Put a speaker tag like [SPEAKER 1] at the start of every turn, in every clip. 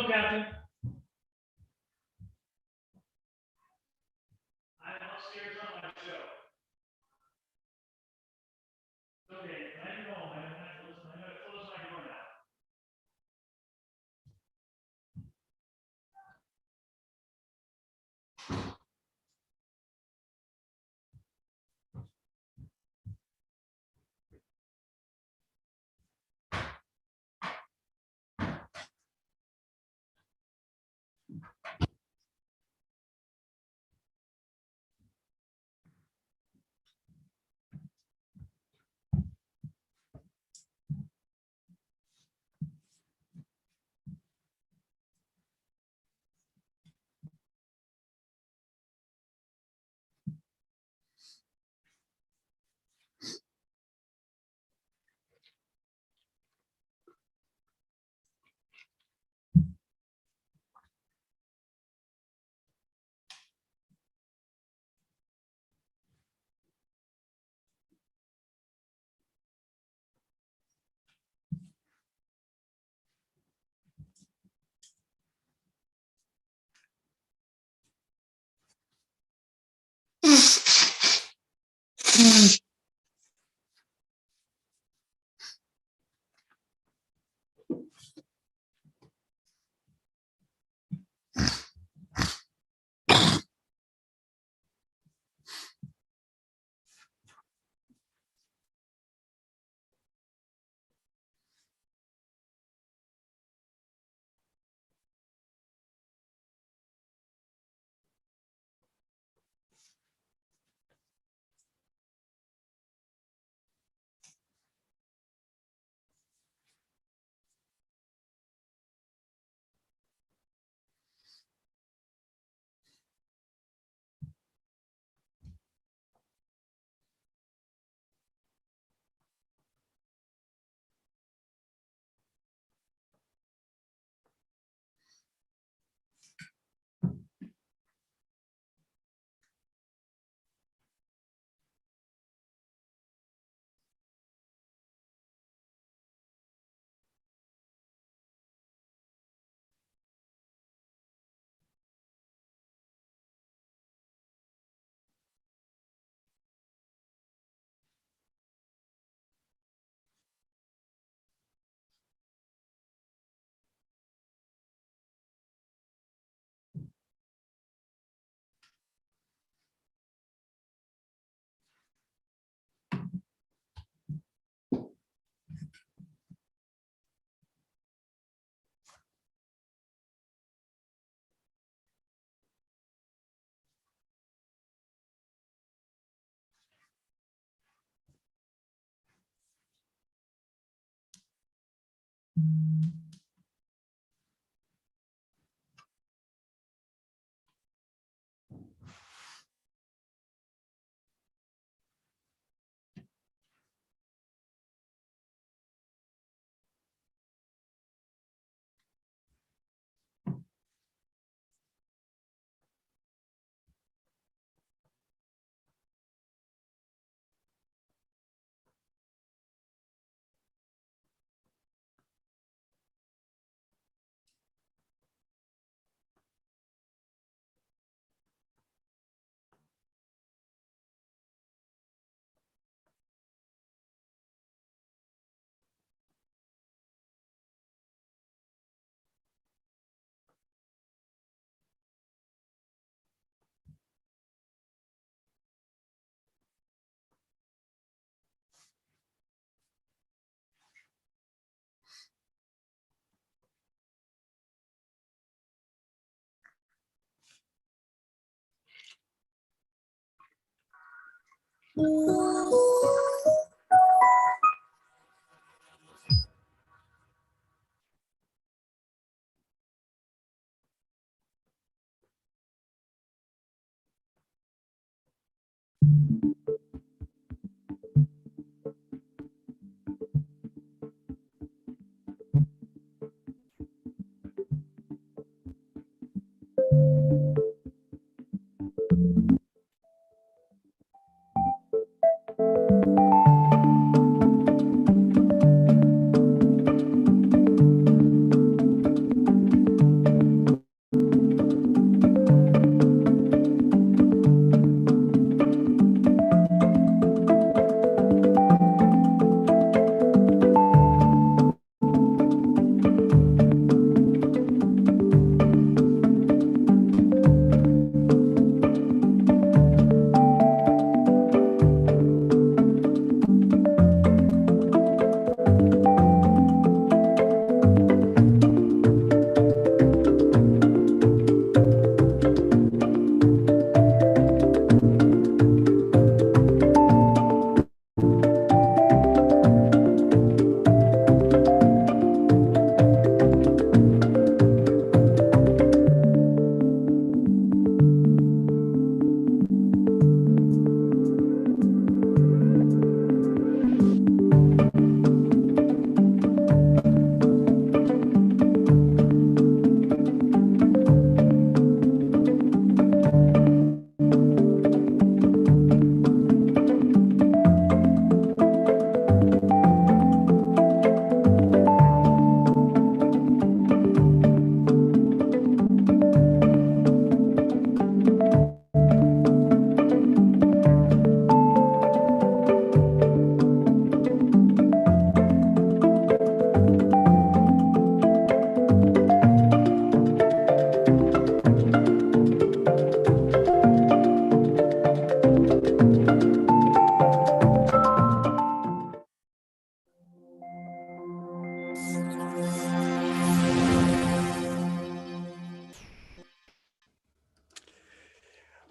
[SPEAKER 1] Hello, Captain. I'm upstairs on my show. Okay, I can go home. I'm going to close my door now.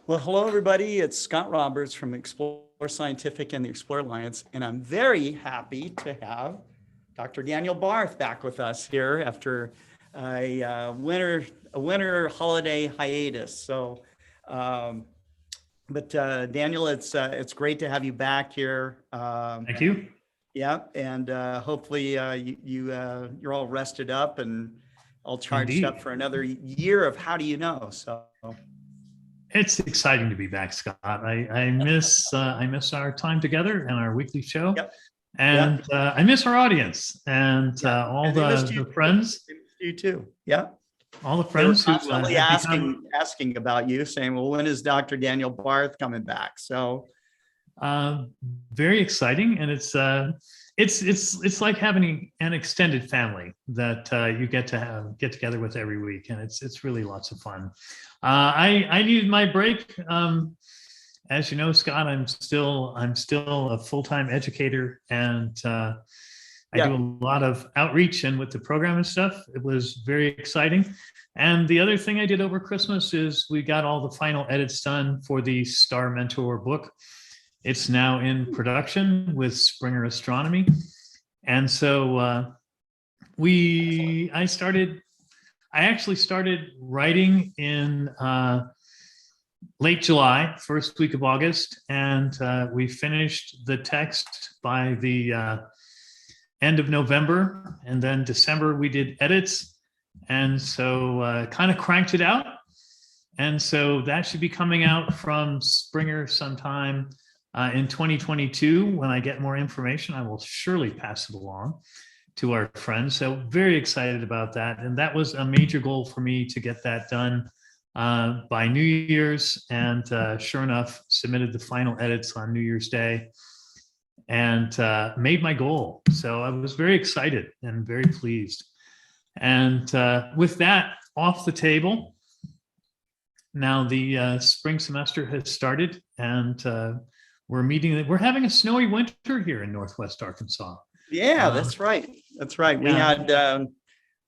[SPEAKER 2] Well, hello, everybody. It's Scott Roberts from Explore Scientific and the Explore Alliance, and I'm very happy to have Dr. Daniel Barth back with us here after a winter holiday hiatus. So, Daniel, it's great to have you back here.
[SPEAKER 3] Thank you.
[SPEAKER 2] Yeah, and hopefully you're all rested up and all charged
[SPEAKER 3] Indeed.
[SPEAKER 2] up for another year of How Do You Know? So.
[SPEAKER 3] It's exciting to be back, Scott. I miss our time together and our weekly show,
[SPEAKER 2] Yep.
[SPEAKER 3] and I miss our audience and all
[SPEAKER 2] and
[SPEAKER 3] the friends.
[SPEAKER 2] You too, yeah.
[SPEAKER 3] All the friends
[SPEAKER 2] who
[SPEAKER 3] who
[SPEAKER 2] constantly asking about you, saying, "Well, when is Dr. Daniel Barth coming back?" So,
[SPEAKER 3] very exciting, and it's like having an extended family that you get together with every week, and it's really lots of fun. I needed my break. As you know, Scott, I'm still a full-time educator, and I do a lot of outreach and with the program and stuff. It was very exciting. And the other thing I did over Christmas is we got all the final edits done for the Star Mentor book. It's now in production with Springer Astronomy. And so I actually started writing in late July, first week of August, and we finished the text by the end of November, and then December we did edits, and so kind of cranked it out. And so that should be coming out from Springer sometime in 2022. When I get more information, I will surely pass it along to our friends. So very excited about that. And that was a major goal for me to get that done by New Year's. And sure enough, submitted the final edits on New Year's Day and made my goal. So I was very excited and very pleased. And with that off the table, now the spring semester has started, and we're having a snowy winter here in Northwest Arkansas.
[SPEAKER 2] Yeah, that's right. That's right. We had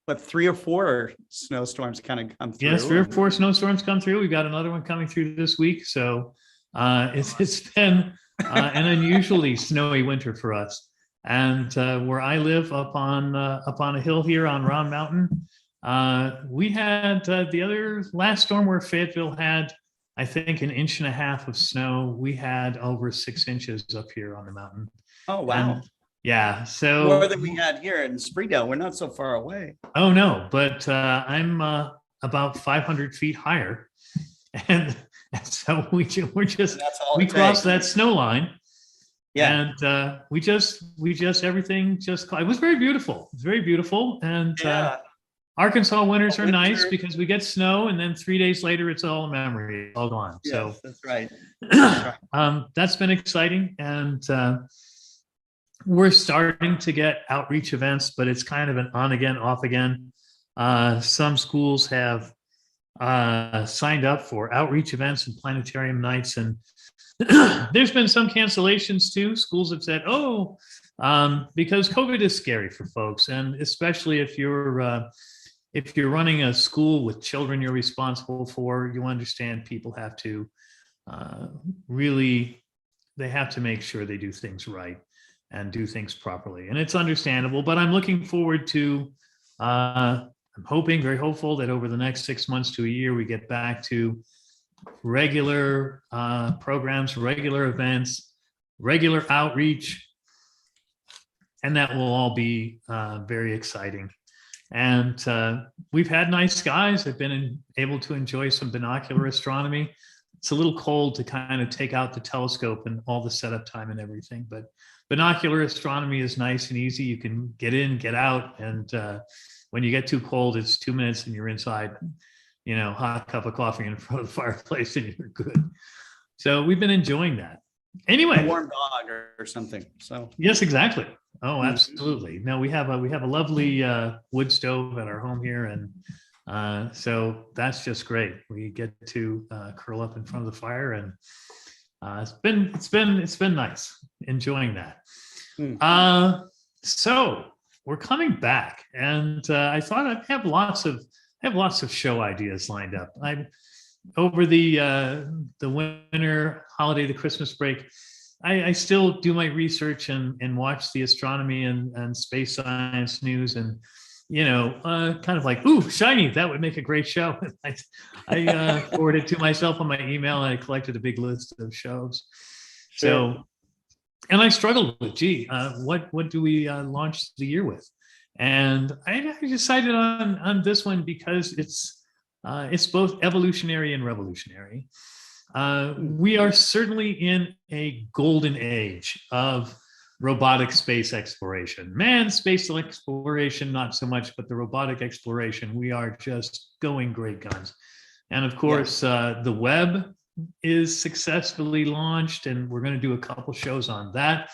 [SPEAKER 2] 3 or 4 snowstorms kind of come through.
[SPEAKER 3] Yes, 3 or 4 snowstorms come through. We got another one coming through this week. So it's been an unusually snowy winter for us. And where I live up on a hill here on Round Mountain, we had the other last storm where Fayetteville had, I think, 1.5 inches of snow. We had over 6 inches up here on the mountain.
[SPEAKER 2] Oh, wow.
[SPEAKER 3] And, yeah. So
[SPEAKER 2] more than we had here in Springdale. We're not so far away.
[SPEAKER 3] Oh, no, but I'm about 500 feet higher. And so we crossed that snow line. Yeah. And we just everything just, it was very beautiful. It's very beautiful. And Arkansas winters are nice because we get snow, and then 3 days later, it's all a memory, it's all gone.
[SPEAKER 2] Yes, so that's right.
[SPEAKER 3] That's been exciting. And we're starting to get outreach events, but it's kind of an on again, off again. Some schools have signed up for outreach events and planetarium nights, and there's been some cancellations too. Schools have said, because COVID is scary for folks, and especially if you're running a school with children you're responsible for, you understand people have to they have to make sure they do things right and do things properly. And it's understandable, but I'm looking forward to, I'm hoping, very hopeful that over the next 6 months to a year, we get back to regular programs, regular events, regular outreach, and that will all be very exciting. And we've had nice skies. I've been able to enjoy some binocular astronomy. It's a little cold to kind of take out the telescope and all the setup time and everything, but binocular astronomy is nice and easy. You can get in, get out, and when you get too cold, it's 2 minutes and you're inside, hot cup of coffee in front of the fireplace and you're good. So we've been enjoying that. Anyway,
[SPEAKER 2] a warm dog or something. So
[SPEAKER 3] yes, exactly. Oh, absolutely. No, we have a lovely wood stove at our home here, and so that's just great. We get to curl up in front of the fire, and it's been nice enjoying that. So we're coming back, and I thought I have lots of show ideas lined up. over the winter holiday, the Christmas break, I still do my research and watch the astronomy and space science news, and kind of like, ooh, shiny, that would make a great show. I forwarded to myself on my email, and I collected a big list of shows.
[SPEAKER 2] Sure.
[SPEAKER 3] So, and I struggled with, what do we launch the year with? And I decided on this one because it's both evolutionary and revolutionary. We are certainly in a golden age of robotic space exploration. Manned space exploration, not so much, but the robotic exploration, we are just going great guns. And of course, the web is successfully launched, and we're going to do a couple shows on that.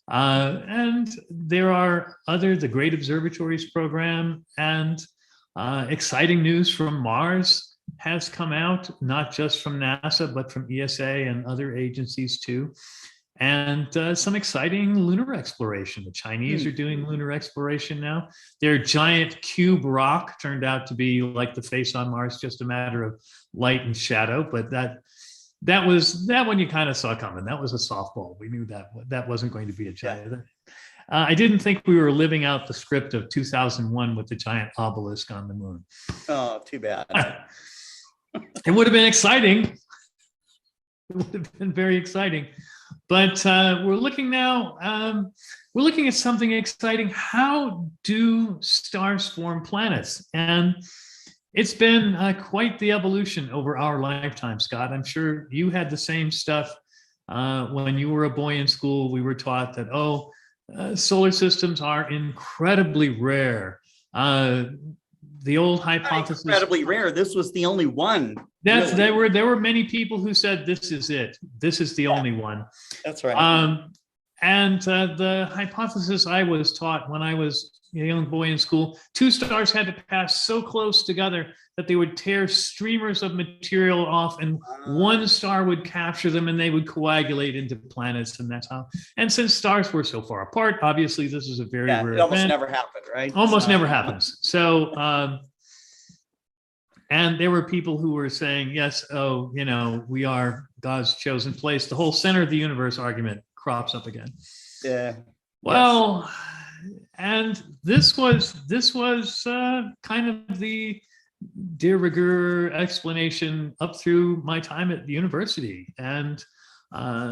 [SPEAKER 3] And there are the Great Observatories program, and exciting news from Mars has come out, not just from NASA, but from ESA and other agencies too. And some exciting lunar exploration. The Chinese are doing lunar exploration now. Their giant cube rock turned out to be like the face on Mars, just a matter of light and shadow. But that one you kind of saw coming. That was a softball. We knew that wasn't going to be a giant. I didn't think we were living out the script of 2001 with the giant obelisk on the moon.
[SPEAKER 2] Oh, too bad.
[SPEAKER 3] It would have been exciting. It would have been very exciting. But we're looking now, we're looking at something exciting. How do stars form planets? And it's been quite the evolution over our lifetime, Scott. I'm sure you had the same stuff when you were a boy in school. We were taught that, solar systems are incredibly rare. The old hypothesis.
[SPEAKER 2] Incredibly rare. This was the only one.
[SPEAKER 3] There were many people who said this is it. This is the only one.
[SPEAKER 2] That's right.
[SPEAKER 3] And the hypothesis I was taught when I was a young boy in school, two stars had to pass so close together that they would tear streamers of material off, and one star would capture them, and they would coagulate into planets, and that's how. And since stars were so far apart, obviously this is a very rare
[SPEAKER 2] it almost
[SPEAKER 3] event.
[SPEAKER 2] never happened, right?
[SPEAKER 3] Almost never happens. So, and there were people who were saying, yes, we are God's chosen place. The whole center of the universe argument crops up again.
[SPEAKER 2] Yeah.
[SPEAKER 3] Well, and this was kind of the de rigueur explanation up through my time at the university. And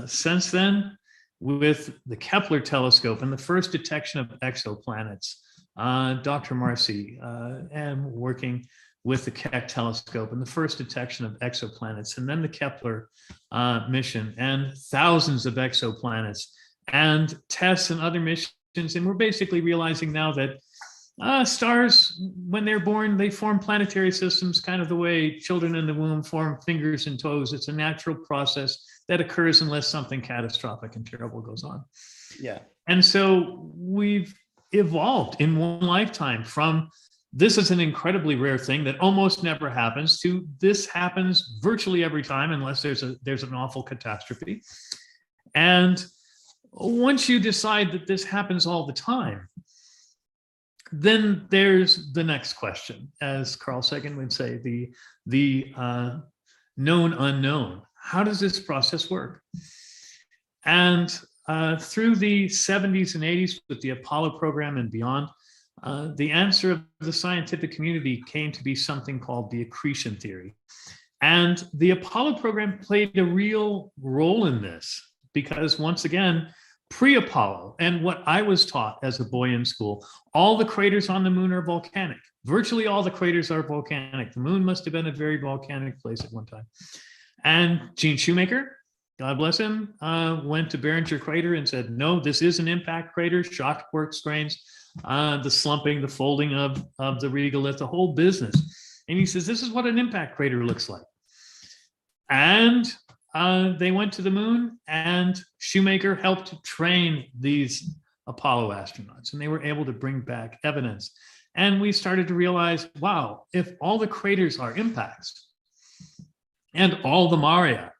[SPEAKER 3] since then, with the Kepler telescope and the first detection of exoplanets, Dr. Marcy and working with the Keck telescope and the first detection of exoplanets, and then the Kepler mission and thousands of exoplanets and tests and other missions. And we're basically realizing now that stars, when they're born, they form planetary systems kind of the way children in the womb form fingers and toes. It's a natural process that occurs unless something catastrophic and terrible goes on.
[SPEAKER 2] Yeah.
[SPEAKER 3] And so we've evolved in one lifetime from this is an incredibly rare thing that almost never happens to this happens virtually every time unless there's an awful catastrophe. And once you decide that this happens all the time, then there's the next question, as Carl Sagan would say, the known unknown. How does this process work? And through the 70s and 80s with the Apollo program and beyond, the answer of the scientific community came to be something called the accretion theory. And the Apollo program played a real role in this because, once again, pre-Apollo, and what I was taught as a boy in school, all the craters on the moon are volcanic. Virtually all the craters are volcanic. The moon must have been a very volcanic place at one time. And Gene Shoemaker, God bless him, went to Barringer Crater and said, no, this is an impact crater, shock work strains, the slumping, the folding of the regolith, the whole business. And he says, this is what an impact crater looks like. And they went to the moon, and Shoemaker helped train these Apollo astronauts, and they were able to bring back evidence. And we started to realize, wow, if all the craters are impacts and all the Maria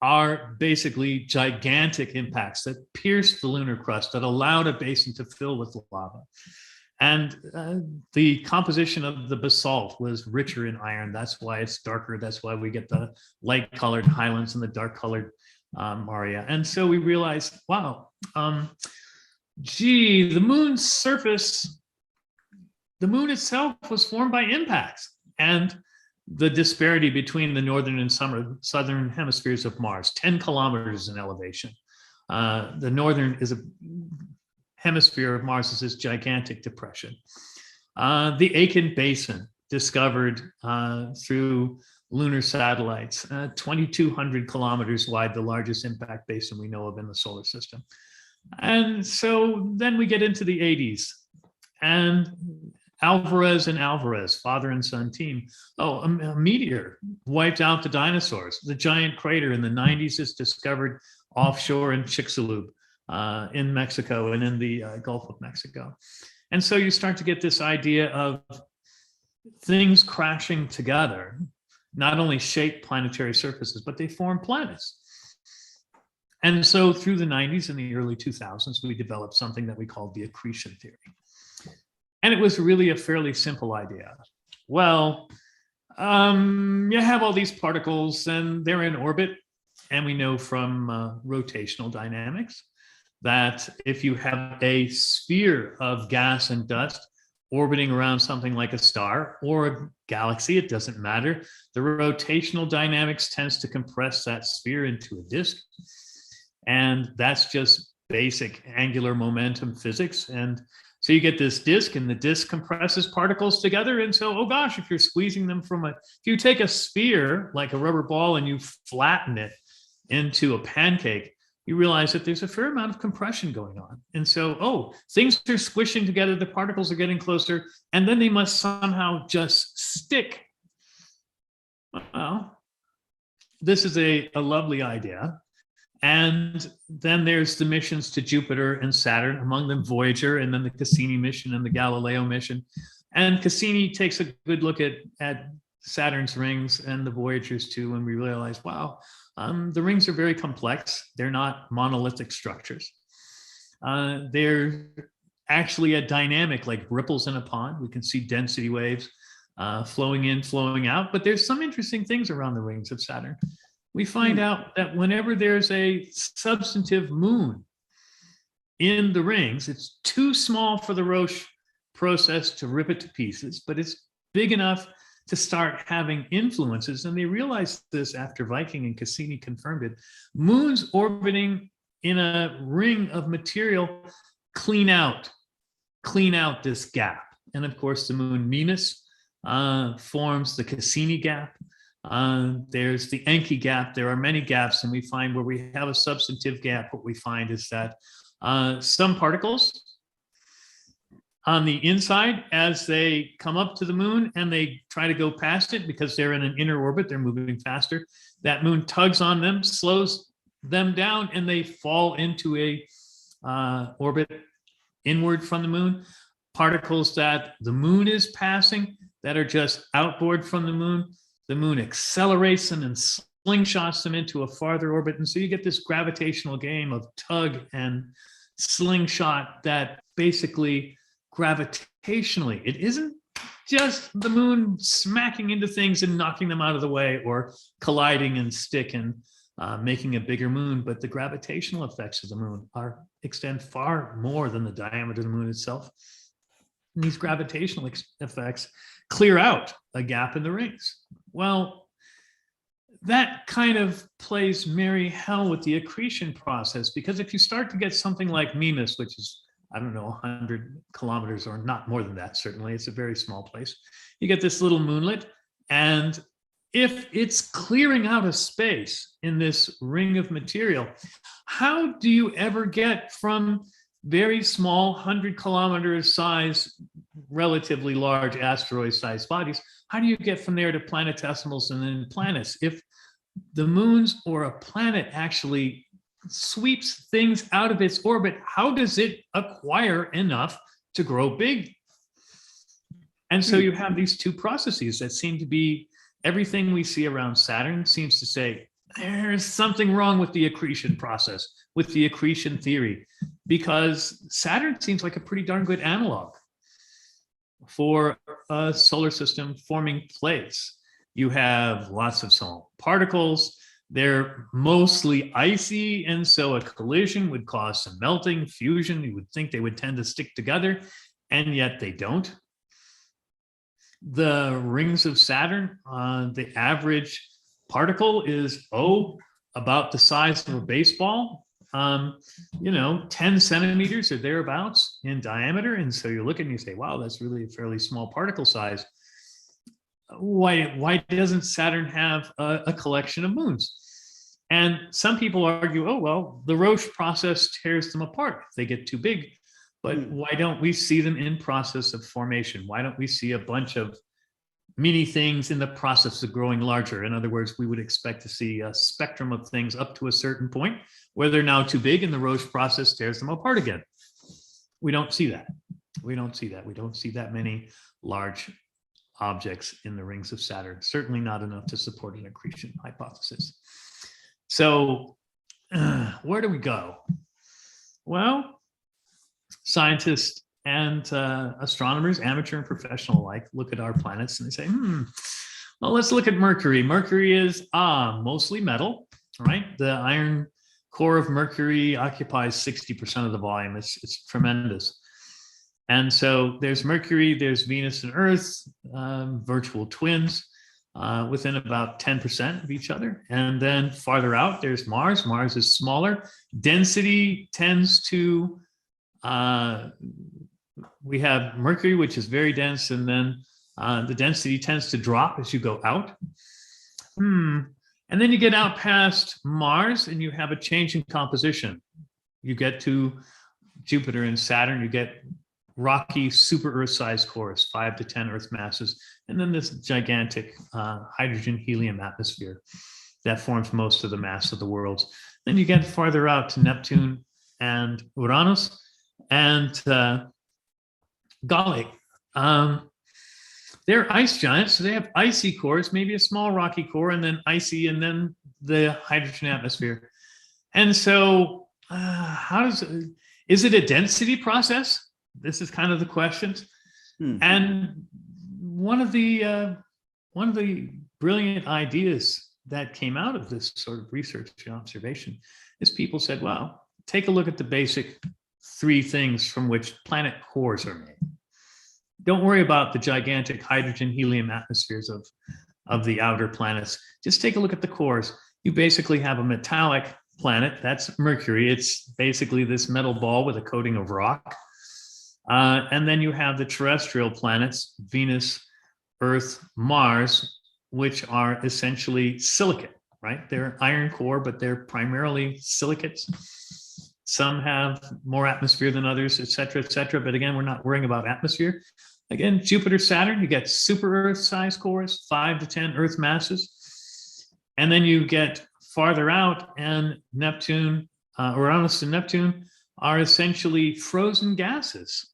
[SPEAKER 3] are basically gigantic impacts that pierced the lunar crust, that allowed a basin to fill with lava, And the composition of the basalt was richer in iron. That's why it's darker. That's why we get the light colored highlands and the dark colored maria. And so we realized, wow, gee, the moon's surface, the moon itself was formed by impacts. And the disparity between the northern and southern hemispheres of Mars, 10 kilometers in elevation. The northern is a hemisphere of Mars is this gigantic depression. The Aitken Basin, discovered through lunar satellites, 2,200 kilometers wide, the largest impact basin we know of in the solar system. And so then we get into the 80s, and Alvarez and Alvarez, father and son team. Oh, a meteor wiped out the dinosaurs. The giant crater in the 90s is discovered offshore in Chicxulub in Mexico and in the Gulf of Mexico. And so you start to get this idea of things crashing together, not only shape planetary surfaces, but they form planets. And so through the 90s and the early 2000s, we developed something that we called the accretion theory. And it was really a fairly simple idea. Well, you have all these particles and they're in orbit. And we know from rotational dynamics that if you have a sphere of gas and dust orbiting around something like a star or a galaxy, it doesn't matter. The rotational dynamics tends to compress that sphere into a disk. And that's just basic angular momentum physics. And so you get this disk, and the disk compresses particles together. And so, oh gosh, if you're squeezing them if you take a sphere like a rubber ball and you flatten it into a pancake, you realize that there's a fair amount of compression going on. And so, oh, things are squishing together, the particles are getting closer, and then they must somehow just stick. Well, this is a lovely idea. And then there's the missions to Jupiter and Saturn, among them Voyager, and then the Cassini mission and the Galileo mission. And Cassini takes a good look at Saturn's rings and the Voyagers too, and we realize, wow, the rings are very complex. They're not monolithic structures. They're actually a dynamic, like ripples in a pond. We can see density waves flowing in, flowing out, but there's some interesting things around the rings of Saturn. We find out that whenever there's a substantive moon in the rings, it's too small for the Roche process to rip it to pieces, but it's big enough to start having influences. And they realized this after Viking and Cassini confirmed it. Moons orbiting in a ring of material clean out this gap. And of course, the moon Mimas forms the Cassini gap. There's the Encke gap. There are many gaps, and we find where we have a substantive gap, what we find is that some particles on the inside, as they come up to the moon and they try to go past it because they're in an inner orbit, they're moving faster, that moon tugs on them, slows them down, and they fall into a orbit inward from the moon. Particles that the moon is passing that are just outboard from the moon accelerates them and slingshots them into a farther orbit. And so you get this gravitational game of tug and slingshot that basically gravitationally, it isn't just the moon smacking into things and knocking them out of the way or colliding and stick and making a bigger moon, but the gravitational effects of the moon extend far more than the diameter of the moon itself. And these gravitational effects clear out a gap in the rings. Well, that kind of plays merry hell with the accretion process, because if you start to get something like Mimas, which is, I don't know, 100 kilometers or not more than that, certainly, it's a very small place. You get this little moonlet, and if it's clearing out a space in this ring of material, how do you ever get from very small 100 kilometers size, relatively large asteroid-sized bodies, how do you get from there to planetesimals and then planets? If the moons or a planet actually sweeps things out of its orbit, how does it acquire enough to grow big? And so you have these two processes that seem to be, everything we see around Saturn seems to say, there's something wrong with the accretion process, with the accretion theory, because Saturn seems like a pretty darn good analog. for a solar system forming place. You have lots of small particles. They're mostly icy, and so a collision would cause some melting, fusion. You would think they would tend to stick together, and yet they don't. The rings of Saturn, the average particle is, about the size of a baseball, 10 centimeters or thereabouts in diameter. And so you look and you say, wow, that's really a fairly small particle size. Why doesn't Saturn have a collection of moons? And some people argue, oh, well, the Roche process tears them apart if they get too big. But why don't we see them in process of formation? Why don't we see a bunch of many things in the process of growing larger? In other words, we would expect to see a spectrum of things up to a certain point where they're now too big and the Roche process tears them apart again. We don't see that. We don't see that. We don't see that many large objects in the rings of Saturn, certainly not enough to support an accretion hypothesis. So where do we go? Well, scientists and astronomers, amateur and professional alike, look at our planets and they say, well, let's look at Mercury. Mercury is mostly metal, right? The iron core of Mercury occupies 60% of the volume. It's tremendous. And so there's Mercury, there's Venus and Earth, virtual twins within about 10% of each other. And then farther out, there's Mars. Mars is smaller. Density tends to, we have Mercury, which is very dense, and then the density tends to drop as you go out. And then you get out past Mars and you have a change in composition. You get to Jupiter and Saturn, you get rocky super Earth-sized cores, 5 to 10 Earth masses, and then this gigantic hydrogen helium atmosphere that forms most of the mass of the worlds. Then you get farther out to Neptune and Uranus and Gallic. They're ice giants, so they have icy cores, maybe a small rocky core, and then icy, and then the hydrogen atmosphere. And so is it a density process? This is kind of the question. And one of the brilliant ideas that came out of this sort of research and observation is people said, well, take a look at the basic 3 things from which planet cores are made. Don't worry about the gigantic hydrogen helium atmospheres of the outer planets. Just take a look at the cores. You basically have a metallic planet, that's Mercury. It's basically this metal ball with a coating of rock. And then you have the terrestrial planets, Venus, Earth, Mars, which are essentially silicate, right? They're iron core, but they're primarily silicates. Some have more atmosphere than others, et cetera, et cetera. But again, we're not worrying about atmosphere. Again, Jupiter, Saturn, you get super Earth-sized cores, 5 to 10 Earth masses. And then you get farther out, and Neptune, Uranus and Neptune are essentially frozen gases.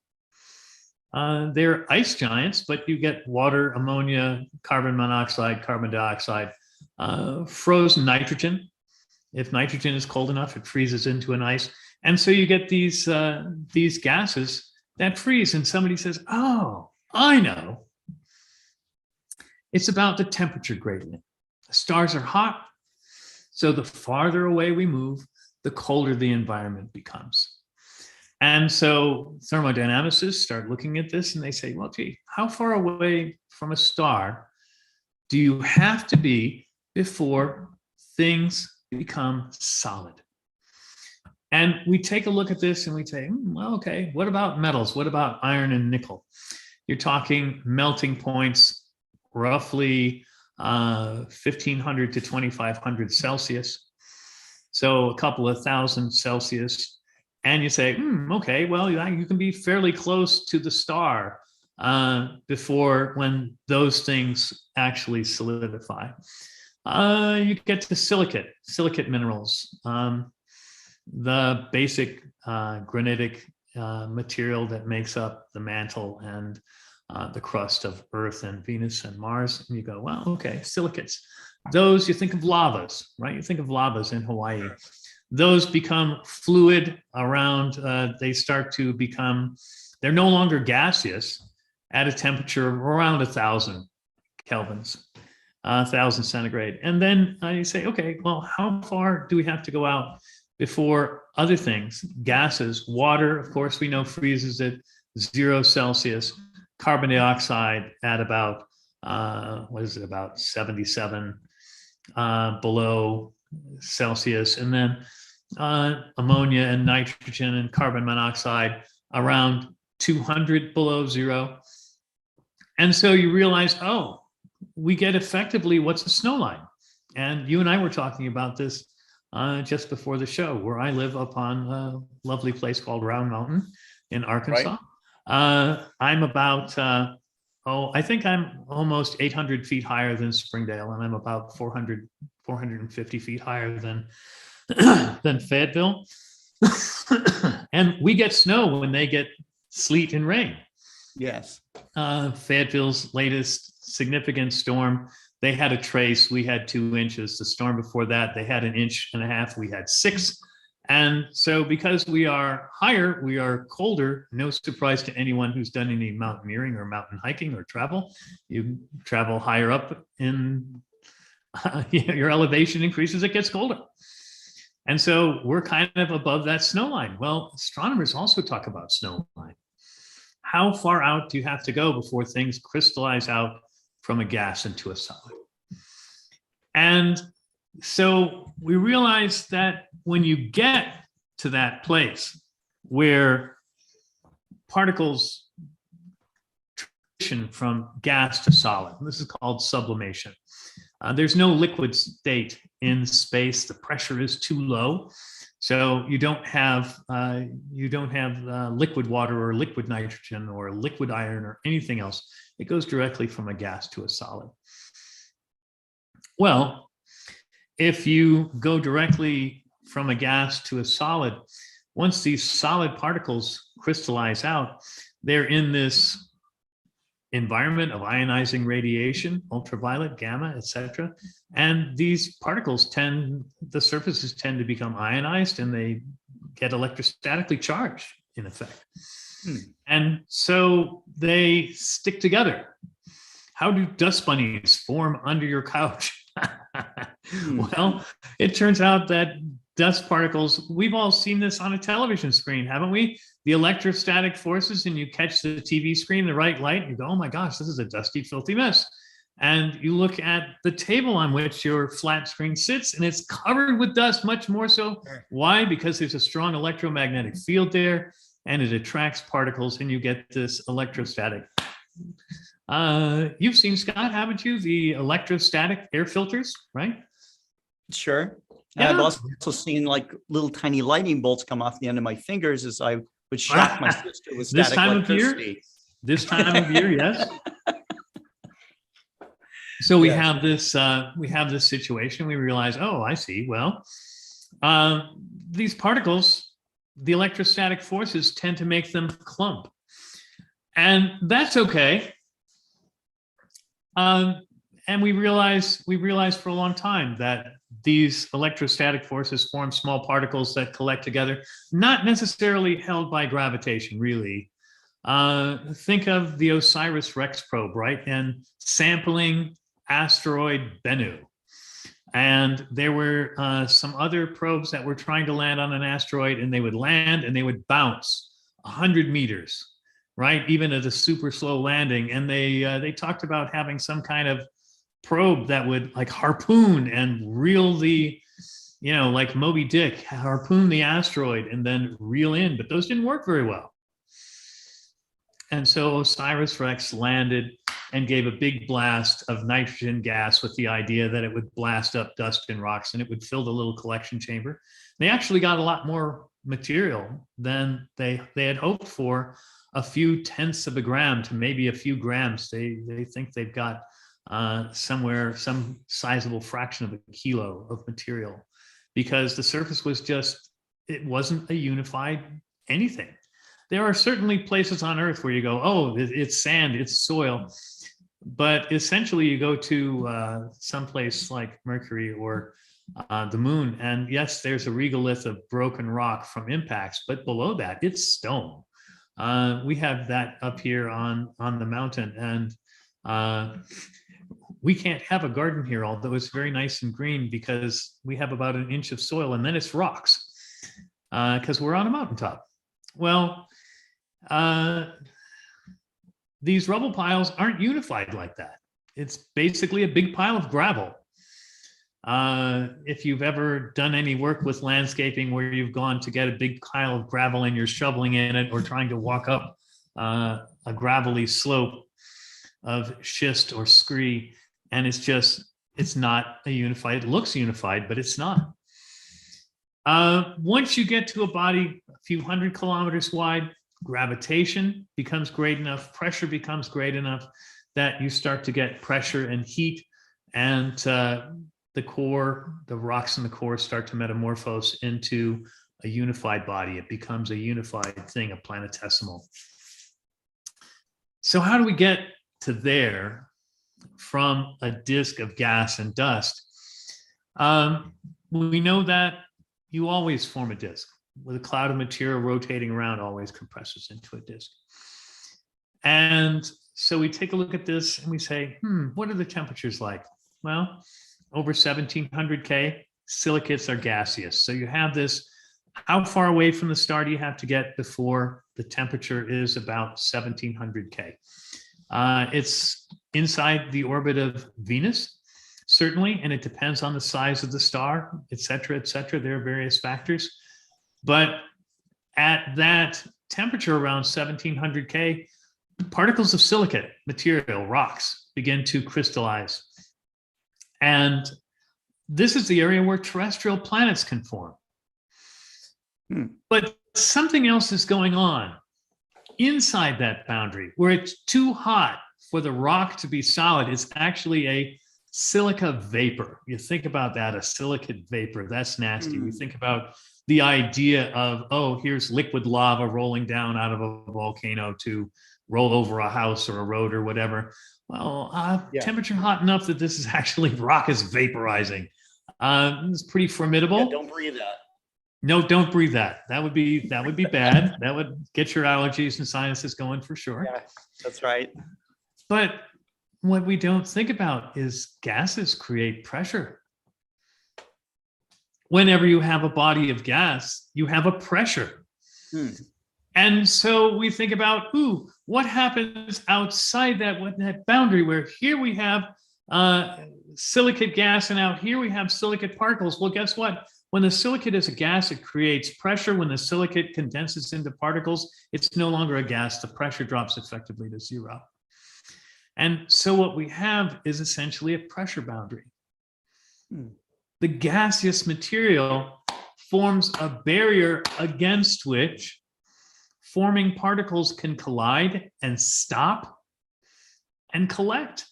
[SPEAKER 3] They're ice giants, but you get water, ammonia, carbon monoxide, carbon dioxide, frozen nitrogen. If nitrogen is cold enough, it freezes into an ice. And so you get these gases that freeze. And somebody says, oh, I know. It's about the temperature gradient. The stars are hot. So the farther away we move, the colder the environment becomes. And so thermodynamicists start looking at this and they say, well, gee, how far away from a star do you have to be before things become solid? And we take a look at this and we say, well, okay, what about metals? What about iron and nickel? You're talking melting points, roughly 1,500 to 2,500 Celsius. So a couple of thousand Celsius. And you say, okay, well, you can be fairly close to the star before when those things actually solidify. You get to silicate minerals, the basic granitic material that makes up the mantle and the crust of Earth and Venus and Mars. And you go, well, okay, silicates. Those, you think of lavas, right? You think of lavas in Hawaii. Those become fluid around, they start to become, they're no longer gaseous. at a temperature of around 1,000 kelvins, 1,000 centigrade. And then you say, okay, well, how far do we have to go out before other things, gases, water, of course, we know freezes at 0 Celsius, carbon dioxide at about, about 77 below Celsius, and then ammonia and nitrogen and carbon monoxide around 200 below 0. And so you realize, oh, we get effectively what's a snow line. And you and I were talking about this just before the show, where I live up on a lovely place called Round Mountain in Arkansas. Right. I'm about, I think I'm almost 800 feet higher than Springdale, and I'm about 450 feet higher than Fayetteville. And we get snow when they get sleet and rain.
[SPEAKER 2] Yes.
[SPEAKER 3] Fayetteville's latest significant storm, they had a trace. We had 2 inches. The storm before that, they had 1.5 inches. We had 6. And so because we are higher, we are colder. No surprise to anyone who's done any mountaineering or mountain hiking or travel. You travel higher up in your elevation increases, it gets colder. And so we're kind of above that snow line. Well, astronomers also talk about snow line. How far out do you have to go before things crystallize out from a gas into a solid? And so we realize that when you get to that place where particles transition from gas to solid, this is called sublimation. There's no liquid state in space. The pressure is too low. So you don't have liquid water or liquid nitrogen or liquid iron or anything else. It goes directly from a gas to a solid. Well, if you go directly from a gas to a solid, once these solid particles crystallize out, they're in this environment of ionizing radiation, ultraviolet, gamma, etc. And these particles the surfaces tend to become ionized, and they get electrostatically charged, in effect. And so they stick together. How do dust bunnies form under your couch? Well, it turns out that dust particles, we've all seen this on a television screen, haven't we? The electrostatic forces, and you catch the TV screen, the right light, and you go, oh my gosh, this is a dusty, filthy mess. And you look at the table on which your flat screen sits, and it's covered with dust, much more so. Why? Because there's a strong electromagnetic field there, and it attracts particles, and you get this electrostatic. You've seen, Scott, haven't you? The electrostatic air filters, right?
[SPEAKER 2] Sure.
[SPEAKER 3] Yeah.
[SPEAKER 2] I've also seen like little tiny lightning bolts come off the end of my fingers as I would shock my sister with static electricity.
[SPEAKER 3] This time of year, yes. So we have this situation. We realize, oh, I see. Well, these particles, the electrostatic forces tend to make them clump, and that's okay. And we realized for a long time that these electrostatic forces form small particles that collect together, not necessarily held by gravitation, really. Think of the OSIRIS-REx probe, right? And sampling asteroid Bennu. And there were some other probes that were trying to land on an asteroid, and they would land and they would bounce 100 meters, right? Even at a super slow landing. And they talked about having some kind of probe that would like harpoon and reel the, like Moby Dick, harpoon the asteroid and then reel in, but those didn't work very well. And so OSIRIS-REx landed and gave a big blast of nitrogen gas with the idea that it would blast up dust and rocks and it would fill the little collection chamber. They actually got a lot more material than they had hoped for, a few tenths of a gram to maybe a few grams. They think they've got somewhere some sizable fraction of a kilo of material, because the surface was it wasn't a unified anything. There are certainly places on Earth where you go, oh, it's sand, it's soil. But essentially you go to someplace like Mercury or the moon, and yes, there's a regolith of broken rock from impacts, but below that, it's stone. We have that up here on the mountain, and we can't have a garden here, although it's very nice and green, because we have about an inch of soil and then it's rocks, because we're on a mountaintop. Well, these rubble piles aren't unified like that. It's basically a big pile of gravel. If you've ever done any work with landscaping where you've gone to get a big pile of gravel and you're shoveling in it, or trying to walk up a gravelly slope of schist or scree, and it's not a unified, it looks unified, but it's not. Once you get to a body a few hundred kilometers wide, gravitation becomes great enough, pressure becomes great enough that you start to get pressure and heat, and the core, the rocks in the core start to metamorphose into a unified body. It becomes a unified thing, a planetesimal. So how do we get to there from a disk of gas and dust? We know that you always form a disk with a cloud of material rotating around, always compresses into a disk. And so we take a look at this and we say, what are the temperatures like? Well, over 1700 K, silicates are gaseous. So you have this, how far away from the star do you have to get before the temperature is about 1700 K? It's inside the orbit of Venus, certainly, and it depends on the size of the star, et cetera, et cetera. There are various factors. But at that temperature around 1700 K, particles of silicate material, rocks, begin to crystallize. And this is the area where terrestrial planets can form. But something else is going on inside that boundary, where it's too hot for the rock to be solid. It's actually a silica vapor. You think about that, a silicate vapor, that's nasty. We think about the idea of, oh, here's liquid lava rolling down out of a volcano to roll over a house or a road or whatever. Well, temperature hot enough that this is actually, rock is vaporizing. It's pretty formidable.
[SPEAKER 2] Yeah, don't breathe that.
[SPEAKER 3] No, don't breathe that. That would be bad. That would get your allergies and sinuses going for sure.
[SPEAKER 2] Yeah, that's right.
[SPEAKER 3] But what we don't think about is gases create pressure. Whenever you have a body of gas, you have a pressure. And so we think about, what happens outside that boundary, where here we have silicate gas and out here we have silicate particles. Well, guess what? When the silicate is a gas, it creates pressure. When the silicate condenses into particles, it's no longer a gas. The pressure drops effectively to zero. And so what we have is essentially a pressure boundary. The gaseous material forms a barrier against which forming particles can collide and stop and collect.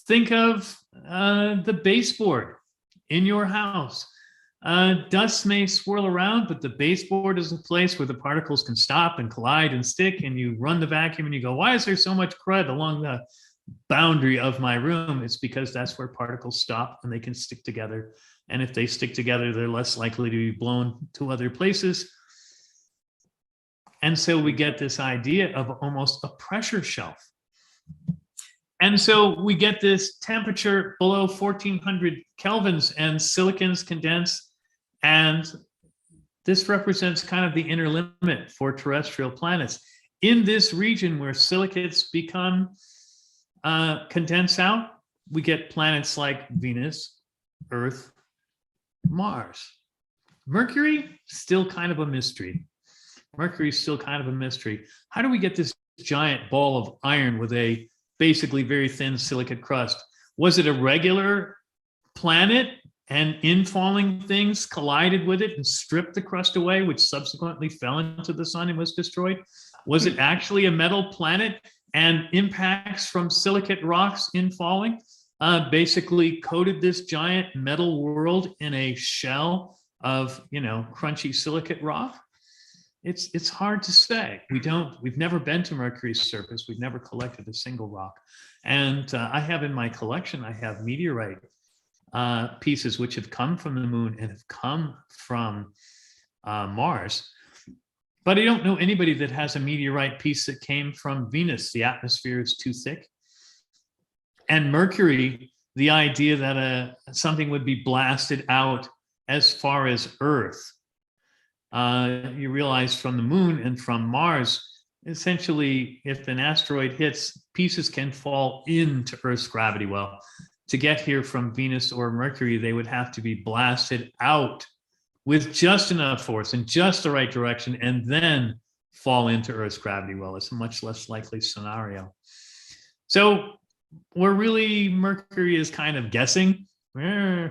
[SPEAKER 3] Think of the baseboard in your house. Dust may swirl around, but the baseboard is a place where the particles can stop and collide and stick, and you run the vacuum and you go, why is there so much crud along the boundary of my room? It's because that's where particles stop and they can stick together. And if they stick together, they're less likely to be blown to other places. And so we get this idea of almost a pressure shelf. And so we get this temperature below 1400 kelvins and silicons condense. And this represents kind of the inner limit for terrestrial planets. In this region where silicates become condense out, we get planets like Venus, Earth, Mars. Mercury, still kind of a mystery. Mercury is still kind of a mystery. How do we get this giant ball of iron with a basically very thin silicate crust? Was it a regular planet and infalling things collided with it and stripped the crust away, which subsequently fell into the sun and was destroyed? Was it actually a metal planet and impacts from silicate rocks infalling basically coated this giant metal world in a shell of, crunchy silicate rock? It's hard to say. We've never been to Mercury's surface. We've never collected a single rock. And I have in my collection, I have meteorite pieces which have come from the moon and have come from Mars. But I don't know anybody that has a meteorite piece that came from Venus. The atmosphere is too thick. And Mercury, the idea that something would be blasted out as far as Earth. You realize from the moon and from Mars, essentially, if an asteroid hits, pieces can fall into Earth's gravity well. To get here from Venus or Mercury, they would have to be blasted out with just enough force in just the right direction and then fall into Earth's gravity well. It's a much less likely scenario. So we're really, Mercury is kind of guessing.
[SPEAKER 2] I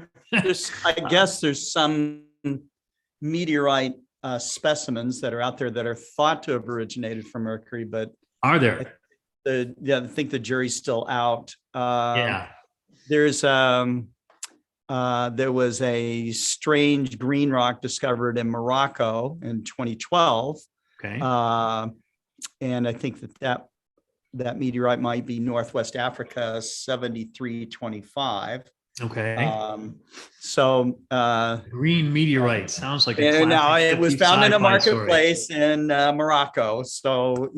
[SPEAKER 2] guess there's some meteorite specimens that are out there that are thought to have originated from Mercury, but
[SPEAKER 3] Are there?
[SPEAKER 2] I think the jury's still out.
[SPEAKER 3] Yeah.
[SPEAKER 2] There was a strange green rock discovered in Morocco in 2012.
[SPEAKER 3] Okay.
[SPEAKER 2] And I think that meteorite might be Northwest Africa 7325.
[SPEAKER 3] Okay.
[SPEAKER 2] Green
[SPEAKER 3] meteorite sounds like a
[SPEAKER 2] and now
[SPEAKER 3] classic
[SPEAKER 2] it was
[SPEAKER 3] 50s
[SPEAKER 2] found in a
[SPEAKER 3] sci-fi story.
[SPEAKER 2] marketplace in Morocco. So,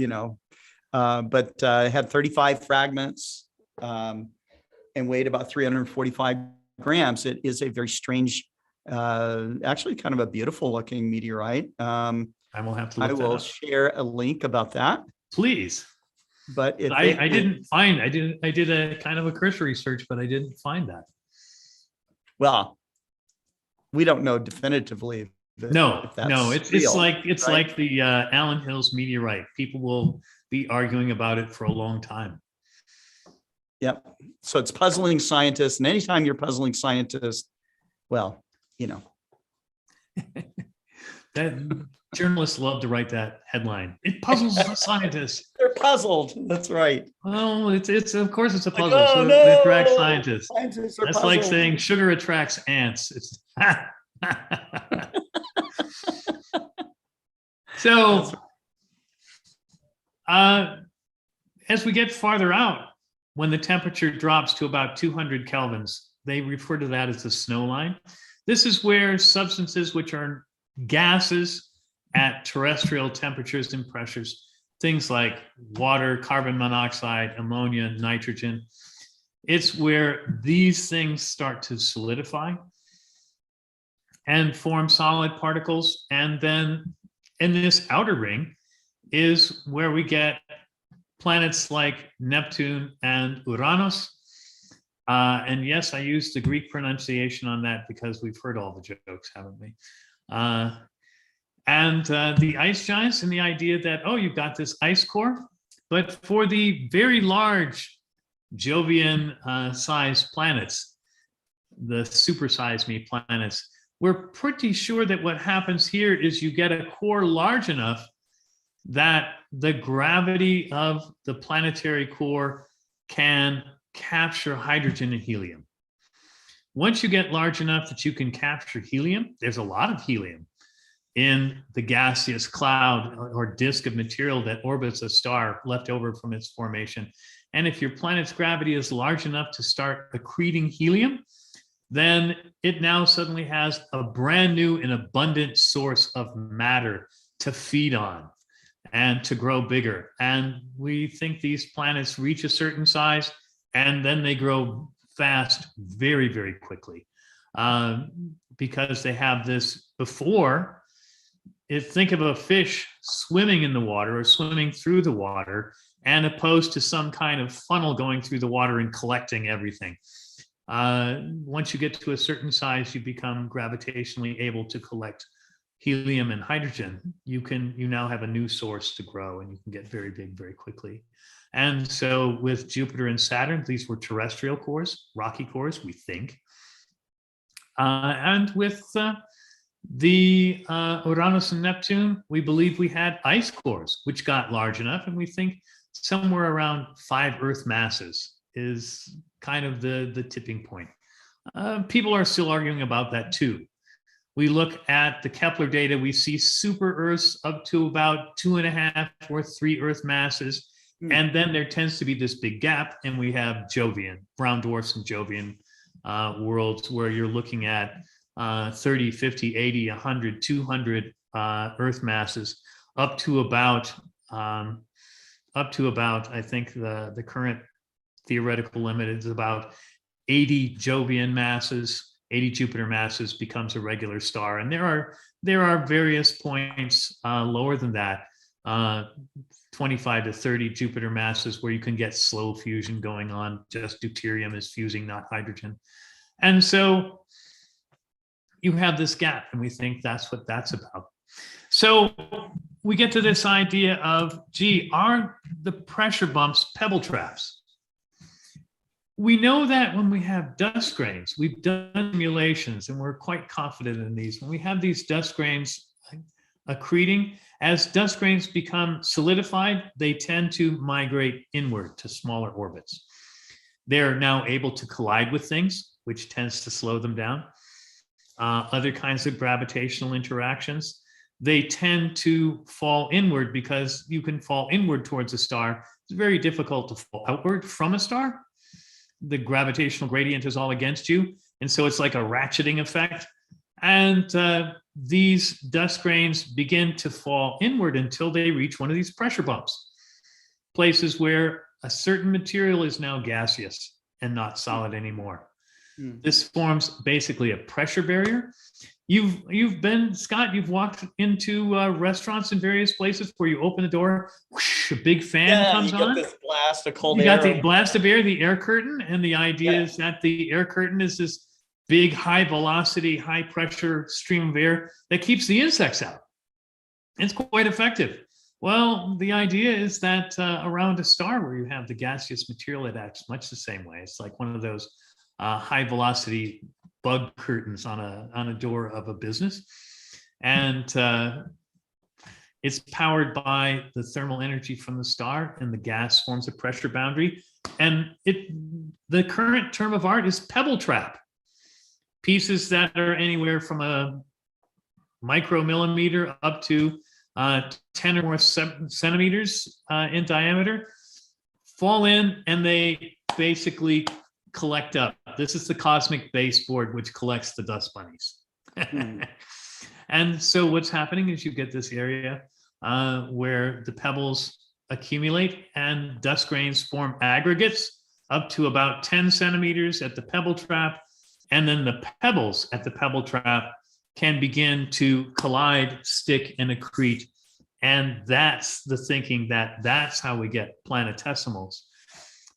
[SPEAKER 2] but it had 35 fragments and weighed about 345 grams. It is a very strange, actually kind of a beautiful looking meteorite.
[SPEAKER 3] I will have to look
[SPEAKER 2] I
[SPEAKER 3] that
[SPEAKER 2] will
[SPEAKER 3] up.
[SPEAKER 2] share a link about that.
[SPEAKER 3] Please.
[SPEAKER 2] But
[SPEAKER 3] I did a kind of a cursory search, but I didn't find that.
[SPEAKER 2] Well, we don't know definitively.
[SPEAKER 3] No, it's
[SPEAKER 2] real,
[SPEAKER 3] like
[SPEAKER 2] right?
[SPEAKER 3] like the Allen Hills meteorite. People will be arguing about it for a long time.
[SPEAKER 2] Yep. So it's puzzling scientists, and anytime you're puzzling scientists, well,
[SPEAKER 3] That journalists love to write that headline. It puzzles the scientists.
[SPEAKER 2] they're puzzled. That's right.
[SPEAKER 3] Well, it's of course it's a puzzle.
[SPEAKER 2] Like,
[SPEAKER 3] So
[SPEAKER 2] oh,
[SPEAKER 3] it attracts
[SPEAKER 2] no,
[SPEAKER 3] scientists.
[SPEAKER 2] Scientists are
[SPEAKER 3] That's like
[SPEAKER 2] puzzled.
[SPEAKER 3] saying sugar attracts ants. It's so as we get farther out, when the temperature drops to about 200 kelvins, they refer to that as the snow line. This is where substances which are gases at terrestrial temperatures and pressures, things like water, carbon monoxide, ammonia, nitrogen, it's where these things start to solidify and form solid particles. And then in this outer ring is where we get planets like Neptune and Uranus. And yes, I used the Greek pronunciation on that because we've heard all the jokes, haven't we? And the ice giants, and the idea that, oh, you've got this ice core, but for the very large Jovian sized planets, the supersize me planets, we're pretty sure that what happens here is you get a core large enough that the gravity of the planetary core can capture hydrogen and helium. Once you get large enough that you can capture helium, there's a lot of helium in the gaseous cloud or disk of material that orbits a star left over from its formation. And if your planet's gravity is large enough to start accreting helium, then it now suddenly has a brand new and abundant source of matter to feed on and to grow bigger. And we think these planets reach a certain size and then they grow fast very, very quickly because they have this before. Think of a fish swimming in the water or swimming through the water, and opposed to some kind of funnel going through the water and collecting everything. Once you get to a certain size, you become gravitationally able to collect helium and hydrogen. You now have a new source to grow, and you can get very big very quickly. And so with Jupiter and Saturn, these were terrestrial cores, rocky cores, we think. And with the Uranus and Neptune, we believe we had ice cores, which got large enough, and we think somewhere around 5 Earth masses is kind of the tipping point. People are still arguing about that too. We look at the Kepler data, we see super Earths up to about 2.5 or 3 Earth masses. And then there tends to be this big gap, and we have Jovian, brown dwarfs and Jovian worlds where you're looking at 30, 50, 80, 100, 200 Earth masses. up to about I think the current theoretical limit is about 80 Jovian masses, 80 Jupiter masses becomes a regular star. And there are various points lower than that, 25 to 30 Jupiter masses where you can get slow fusion going on. Just deuterium is fusing, not hydrogen. And so you have this gap, and we think that's what that's about. So we get to this idea of, gee, are the pressure bumps pebble traps? We know that when we have dust grains, we've done simulations, and we're quite confident in these. When we have these dust grains accreting, as dust grains become solidified, they tend to migrate inward to smaller orbits. They're now able to collide with things, which tends to slow them down. Other kinds of gravitational interactions, they tend to fall inward because you can fall inward towards a star. It's very difficult to fall outward from a star. The gravitational gradient is all against you. And so it's like a ratcheting effect. And these dust grains begin to fall inward until they reach one of these pressure bumps, places where a certain material is now gaseous and not solid anymore. This forms basically a pressure barrier. You've been, Scott, you've walked into restaurants in various places where you open the door, whoosh, a big fan comes on.
[SPEAKER 2] You get this blast of cold
[SPEAKER 3] You
[SPEAKER 2] air.
[SPEAKER 3] got the blast of air, the air curtain, and the idea is that the air curtain is this big, high velocity, high pressure stream of air that keeps the insects out. It's quite effective. Well, the idea is that around a star where you have the gaseous material, it acts much the same way. It's like one of those high velocity bug curtains on a door of a business. And it's powered by the thermal energy from the star, and the gas forms a pressure boundary. And the current term of art is pebble trap. Pieces that are anywhere from a micromillimeter up to 10 or more centimeters in diameter fall in, and they basically collect up. This is the cosmic baseboard, which collects the dust bunnies. And so what's happening is you get this area where the pebbles accumulate and dust grains form aggregates up to about 10 centimeters at the pebble trap. And then the pebbles at the pebble trap can begin to collide, stick, and accrete. And that's the thinking that's how we get planetesimals,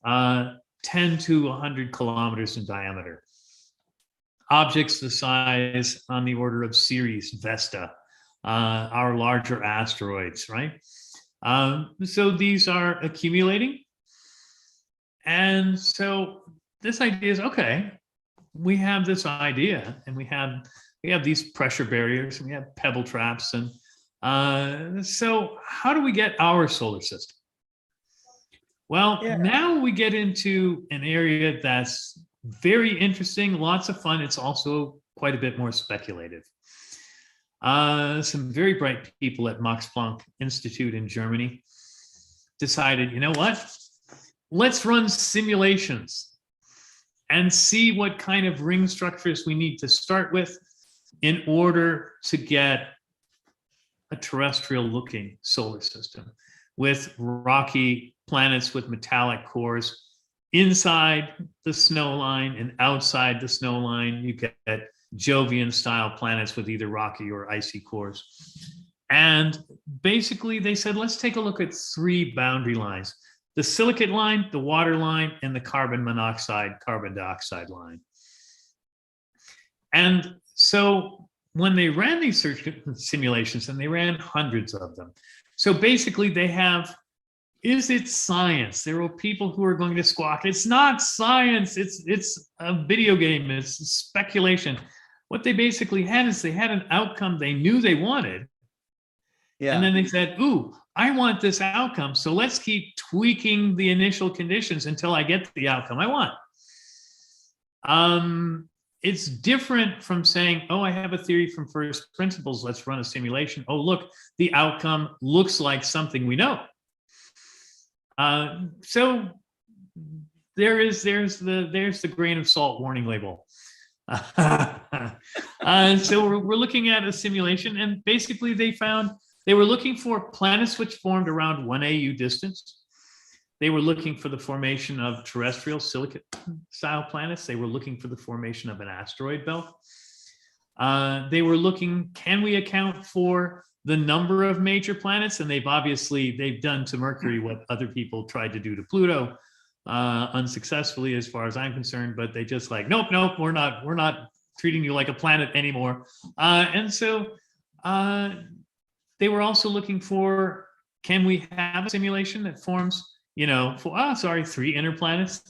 [SPEAKER 3] 10 to 100 kilometers in diameter. Objects the size on the order of Ceres, Vesta, our larger asteroids, right? So these are accumulating. And so this idea is, okay, we have this idea, and we have these pressure barriers, and we have pebble traps, and so how do we get our solar system? Well, now we get into an area that's very interesting, lots of fun. It's also quite a bit more speculative. Some very bright people at Max Planck Institute in Germany decided, you know what? Let's run simulations and see what kind of ring structures we need to start with in order to get a terrestrial looking solar system with rocky planets with metallic cores. Inside the snow line and outside the snow line, you get Jovian style planets with either rocky or icy cores. And basically they said, let's take a look at three boundary lines: the silicate line, the water line, and the carbon monoxide, carbon dioxide line. And so when they ran these simulations, and they ran hundreds of them, so basically they have, is it science? There were people who are going to squawk, it's not science, it's a video game, it's speculation. What they basically had is they had an outcome they knew they wanted. Yeah. And then they said, ooh, I want this outcome, so let's keep tweaking the initial conditions until I get the outcome I want. It's different from saying, oh, I have a theory from first principles, let's run a simulation. Oh, look, the outcome looks like something we know. So there's the grain of salt warning label. So we're looking at a simulation, and basically they found They were looking for planets which formed around 1 AU distance. They were looking for the formation of terrestrial silicate-style planets. They were looking for the formation of an asteroid belt. They were looking, can we account for the number of major planets? And they've done to Mercury what other people tried to do to Pluto, unsuccessfully as far as I'm concerned, but they just like, nope, we're not treating you like a planet anymore. And so they were also looking for, can we have a simulation that forms, three inner planets,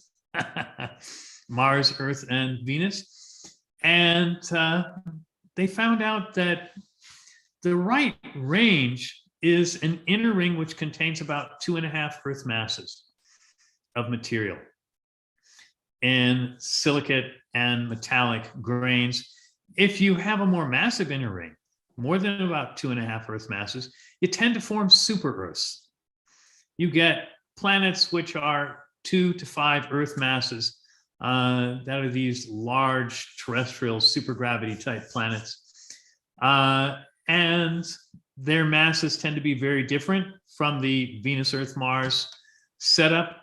[SPEAKER 3] Mars, Earth, and Venus. And they found out that the right range is an inner ring which contains about 2.5 Earth masses of material in silicate and metallic grains. If you have a more massive inner ring, more than about 2.5 Earth masses, you tend to form super Earths. You get planets which are 2 to 5 Earth masses, that are these large terrestrial supergravity type planets. And their masses tend to be very different from the Venus, Earth, Mars setup.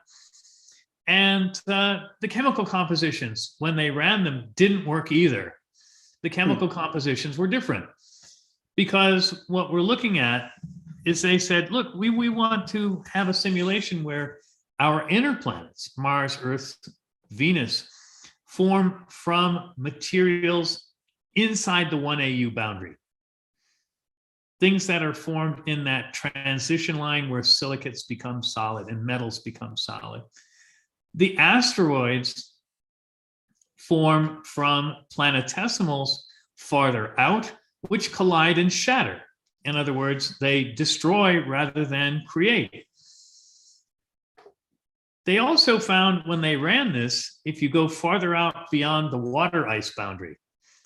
[SPEAKER 3] And the chemical compositions, when they ran them, didn't work either. The chemical compositions were different. Because what we're looking at is they said, look, we want to have a simulation where our inner planets, Mars, Earth, Venus, form from materials inside the 1 AU boundary. Things that are formed in that transition line where silicates become solid and metals become solid. The asteroids form from planetesimals farther out, which collide and shatter. In other words, they destroy rather than create. They also found when they ran this, if you go farther out beyond the water ice boundary,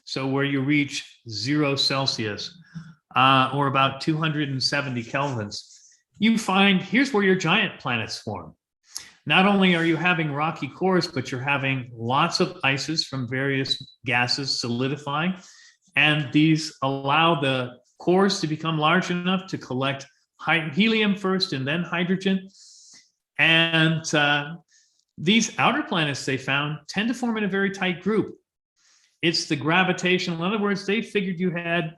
[SPEAKER 3] so where you reach 0 Celsius or about 270 kelvins, you find here's where your giant planets form. Not only are you having rocky cores, but you're having lots of ices from various gases solidifying. And these allow the cores to become large enough to collect helium first and then hydrogen. And these outer planets they found tend to form in a very tight group. It's the gravitational, in other words, they figured you had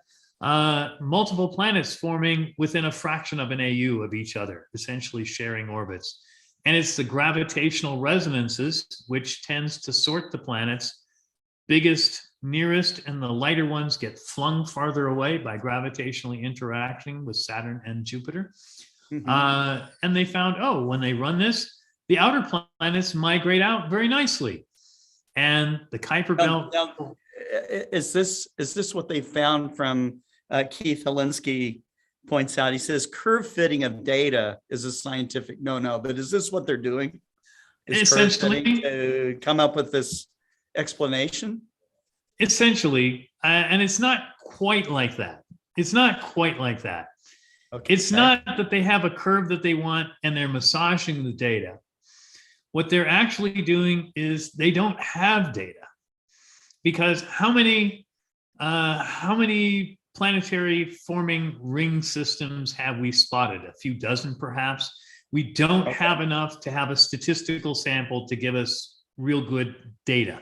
[SPEAKER 3] multiple planets forming within a fraction of an AU of each other, essentially sharing orbits. And it's the gravitational resonances, which tends to sort the planets. Biggest, nearest, and the lighter ones get flung farther away by gravitationally interacting with Saturn and Jupiter. Mm-hmm. And they found, when they run this, the outer planets migrate out very nicely. And the Kuiper belt.
[SPEAKER 2] Now, is this what they found from Keith Helinski points out? He says curve fitting of data is a scientific no-no, but is this what they're doing? Is
[SPEAKER 3] essentially
[SPEAKER 2] to come up with this explanation?
[SPEAKER 3] Essentially, and it's not quite like that. It's not quite like that. Okay. It's not that they have a curve that they want and they're massaging the data. What they're actually doing is they don't have data, because how many planetary forming ring systems have we spotted? A few dozen, perhaps. We don't have enough to have a statistical sample to give us real good data.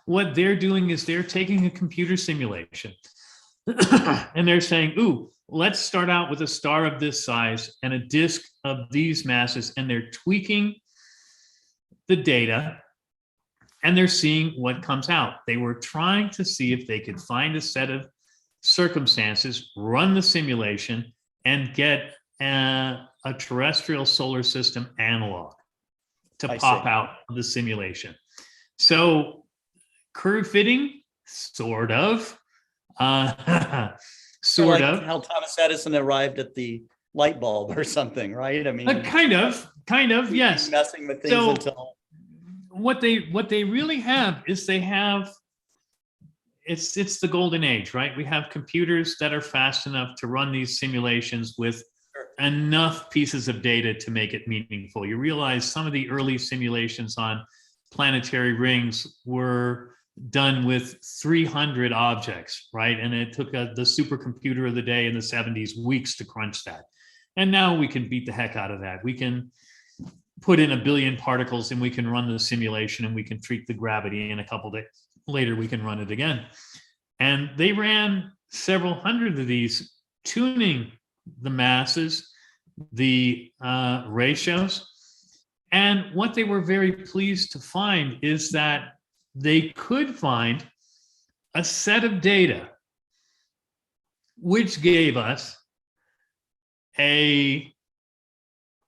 [SPEAKER 3] What they're doing is they're taking a computer simulation and they're saying, let's start out with a star of this size and a disk of these masses, and they're tweaking the data and they're seeing what comes out. They were trying to see if they could find a set of circumstances, run the simulation, and get a terrestrial solar system analog to pop out of the simulation. So curve fitting, sort of. Sort of.
[SPEAKER 2] How Thomas Edison arrived at the light bulb or something, right? I mean,
[SPEAKER 3] kind of, yes.
[SPEAKER 2] Messing with things until.
[SPEAKER 3] What they really have is they have, it's the golden age, right? We have computers that are fast enough to run these simulations with enough pieces of data to make it meaningful. You realize some of the early simulations on planetary rings were done with 300 objects, right? And it took the supercomputer of the day in the 70s weeks to crunch that. And now we can beat the heck out of that. We can put in 1 billion particles and we can run the simulation and we can treat the gravity, and a couple days later we can run it again. And they ran several hundred of these, tuning the masses, the ratios. And what they were very pleased to find is that they could find a set of data which gave us a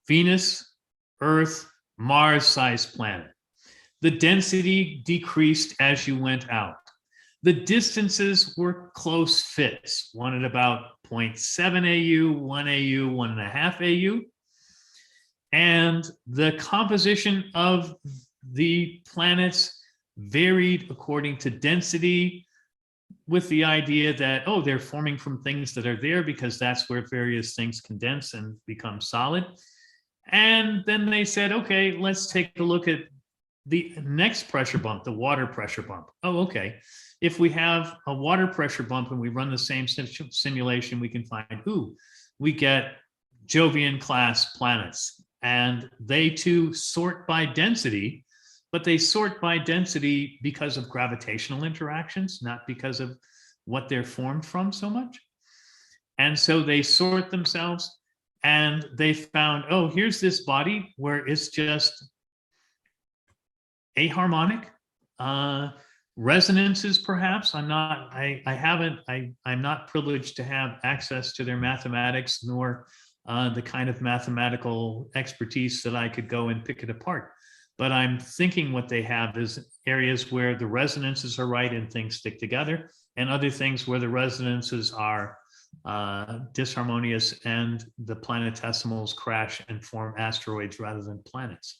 [SPEAKER 3] Venus, Earth, Mars-sized planet. The density decreased as you went out. The distances were close fits, one at about 0.7 AU, 1 AU, 1.5 AU. And the composition of the planets varied according to density, with the idea that, oh, they're forming from things that are there because that's where various things condense and become solid. And then they said, okay, let's take a look at the next pressure bump, the water pressure bump. Oh, okay. If we have a water pressure bump and we run the same simulation, we can find, we get Jovian class planets. And they too sort by density, but they sort by density because of gravitational interactions, not because of what they're formed from so much. And so they sort themselves, and they found, oh, here's this body where it's just aharmonic, resonances perhaps. I'm not privileged to have access to their mathematics, nor the kind of mathematical expertise that I could go and pick it apart. But I'm thinking what they have is areas where the resonances are right and things stick together, and other things where the resonances are disharmonious and the planetesimals crash and form asteroids rather than planets.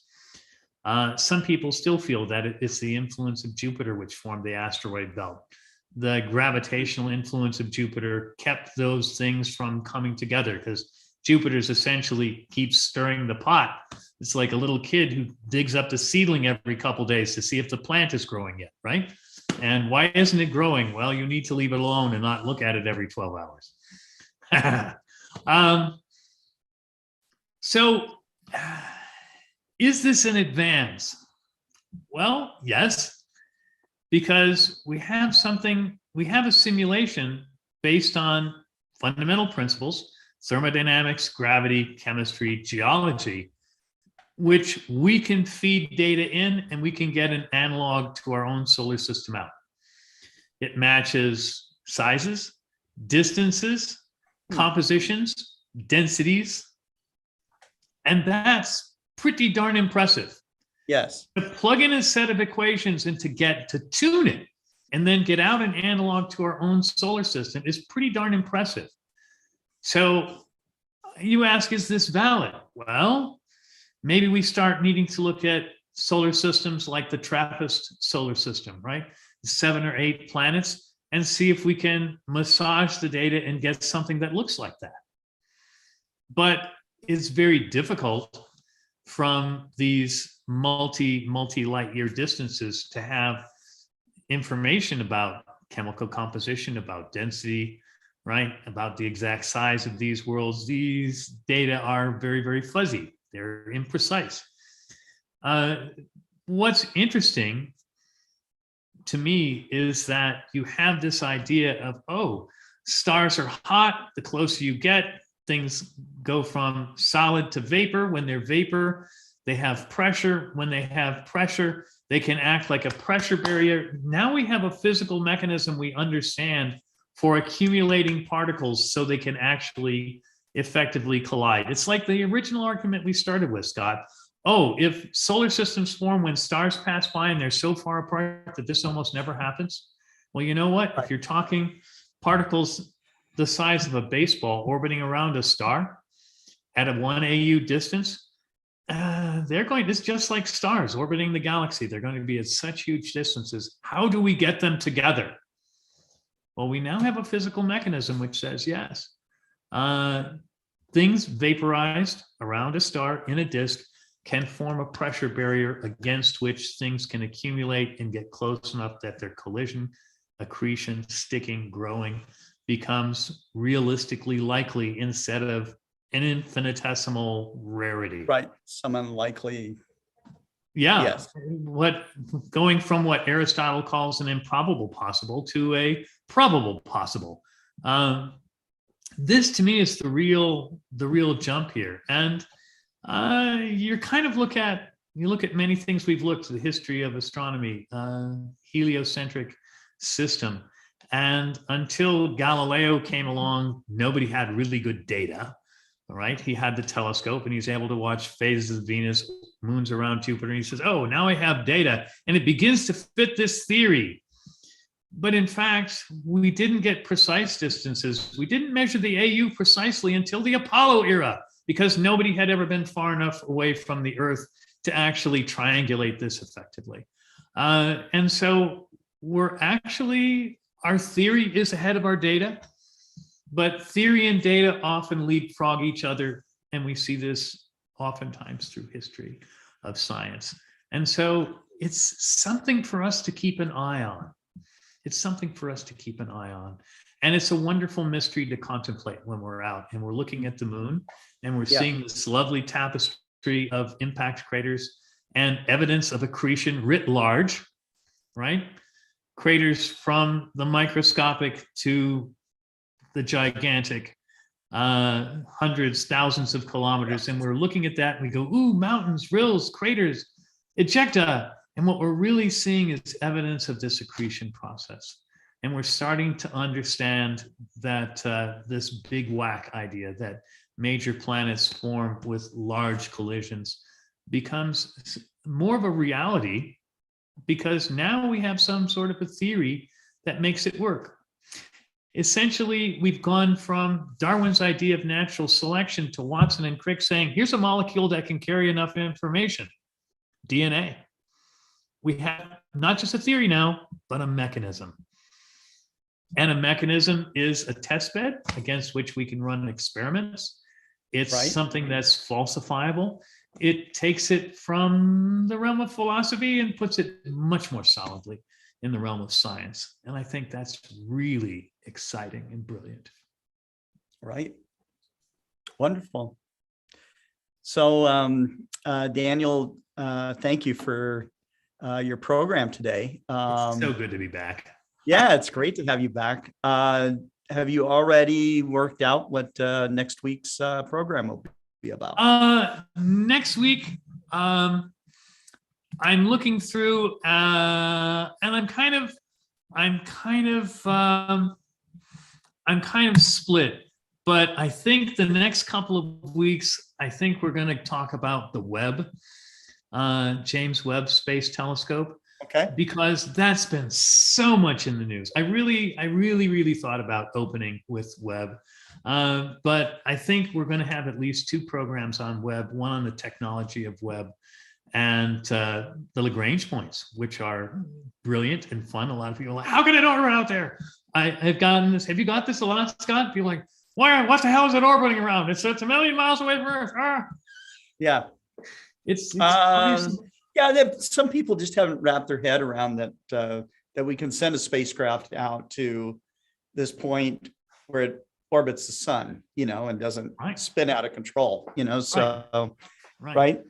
[SPEAKER 3] Some people still feel that it's the influence of Jupiter which formed the asteroid belt. The gravitational influence of Jupiter kept those things from coming together, because Jupiter's essentially keeps stirring the pot. It's like a little kid who digs up the seedling every couple days to see if the plant is growing yet, right? And why isn't it growing? Well, you need to leave it alone and not look at it every 12 hours. So is this an advance? Well, yes, because we have a simulation based on fundamental principles, thermodynamics, gravity, chemistry, geology, which we can feed data in, and we can get an analog to our own solar system out. It matches sizes, distances, compositions, densities, and that's pretty darn impressive.
[SPEAKER 2] Yes.
[SPEAKER 3] To plug in a set of equations and to tune it and then get out an analog to our own solar system is pretty darn impressive. So you ask, is this valid? Well, maybe we start needing to look at solar systems like the TRAPPIST solar system, right? 7 or 8 planets, and see if we can massage the data and get something that looks like that. But it's very difficult from these multi-light year distances to have information about chemical composition, about density, right? About the exact size of these worlds. These data are very, very fuzzy. They're imprecise. What's interesting to me is that you have this idea of, oh, stars are hot. The closer you get, things go from solid to vapor. When they're vapor, they have pressure. When they have pressure, they can act like a pressure barrier. Now we have a physical mechanism we understand for accumulating particles so they can actually effectively collide. It's like the original argument we started with, Scott. Oh, if solar systems form when stars pass by and they're so far apart that this almost never happens. Well, you know what? If you're talking particles the size of a baseball orbiting around a star at a 1 AU distance, it's just like stars orbiting the galaxy. They're going to be at such huge distances. How do we get them together? Well, we now have a physical mechanism which says yes. Things vaporized around a star in a disk can form a pressure barrier against which things can accumulate and get close enough that their collision, accretion, sticking, growing becomes realistically likely instead of an infinitesimal rarity.
[SPEAKER 2] Right. Some unlikely.
[SPEAKER 3] Yeah.
[SPEAKER 2] Yes.
[SPEAKER 3] Going from what Aristotle calls an improbable possible to a probable possible. This to me is the real jump here. And you're kind of look at many things we've looked at the history of astronomy, heliocentric system. And until Galileo came along, nobody had really good data. All right. He had the telescope and he's able to watch phases of Venus, moons around Jupiter. And he says, oh, now I have data. And it begins to fit this theory. But in fact, we didn't get precise distances. We didn't measure the AU precisely until the Apollo era, because nobody had ever been far enough away from the Earth to actually triangulate this effectively. And so our theory is ahead of our data, but theory and data often leapfrog each other. And we see this oftentimes through history of science. And so it's something for us to keep an eye on. It's something for us to keep an eye on. And it's a wonderful mystery to contemplate when we're out and we're looking at the moon and we're seeing this lovely tapestry of impact craters and evidence of accretion writ large, right? Craters from the microscopic to the gigantic, hundreds, thousands of kilometers. And we're looking at that and we go, ooh, mountains, rills, craters, ejecta. And what we're really seeing is evidence of this accretion process. And we're starting to understand that this big whack idea that major planets form with large collisions becomes more of a reality, because now we have some sort of a theory that makes it work. Essentially, we've gone from Darwin's idea of natural selection to Watson and Crick saying, here's a molecule that can carry enough information, DNA. We have not just a theory now, but a mechanism. And a mechanism is a test bed against which we can run experiments. It's something that's falsifiable. It takes it from the realm of philosophy and puts it much more solidly in the realm of science. And I think that's really exciting and brilliant.
[SPEAKER 2] Right. Wonderful. So, Daniel, thank you for your program today.
[SPEAKER 3] It's so good to be back.
[SPEAKER 2] Yeah, it's great to have you back. Have you already worked out what next week's program will be about?
[SPEAKER 3] Next week, I'm looking through, and I'm kind of split. But I think the next couple of weeks, I think we're going to talk about the Webb. James Webb Space Telescope, because that's been so much in the news. I really thought about opening with Webb, but I think we're going to have at least 2 programs on Webb, one on the technology of Webb and the Lagrange points, which are brilliant and fun. A lot of people are like, how can it orbit out there? I've gotten this. Have you got this a lot, Scott? People are like, what the hell is it orbiting around? It's a million miles away from Earth.
[SPEAKER 2] Yeah.
[SPEAKER 3] It's
[SPEAKER 2] some people just haven't wrapped their head around that we can send a spacecraft out to this point where it orbits the sun, and doesn't spin out of control, so right.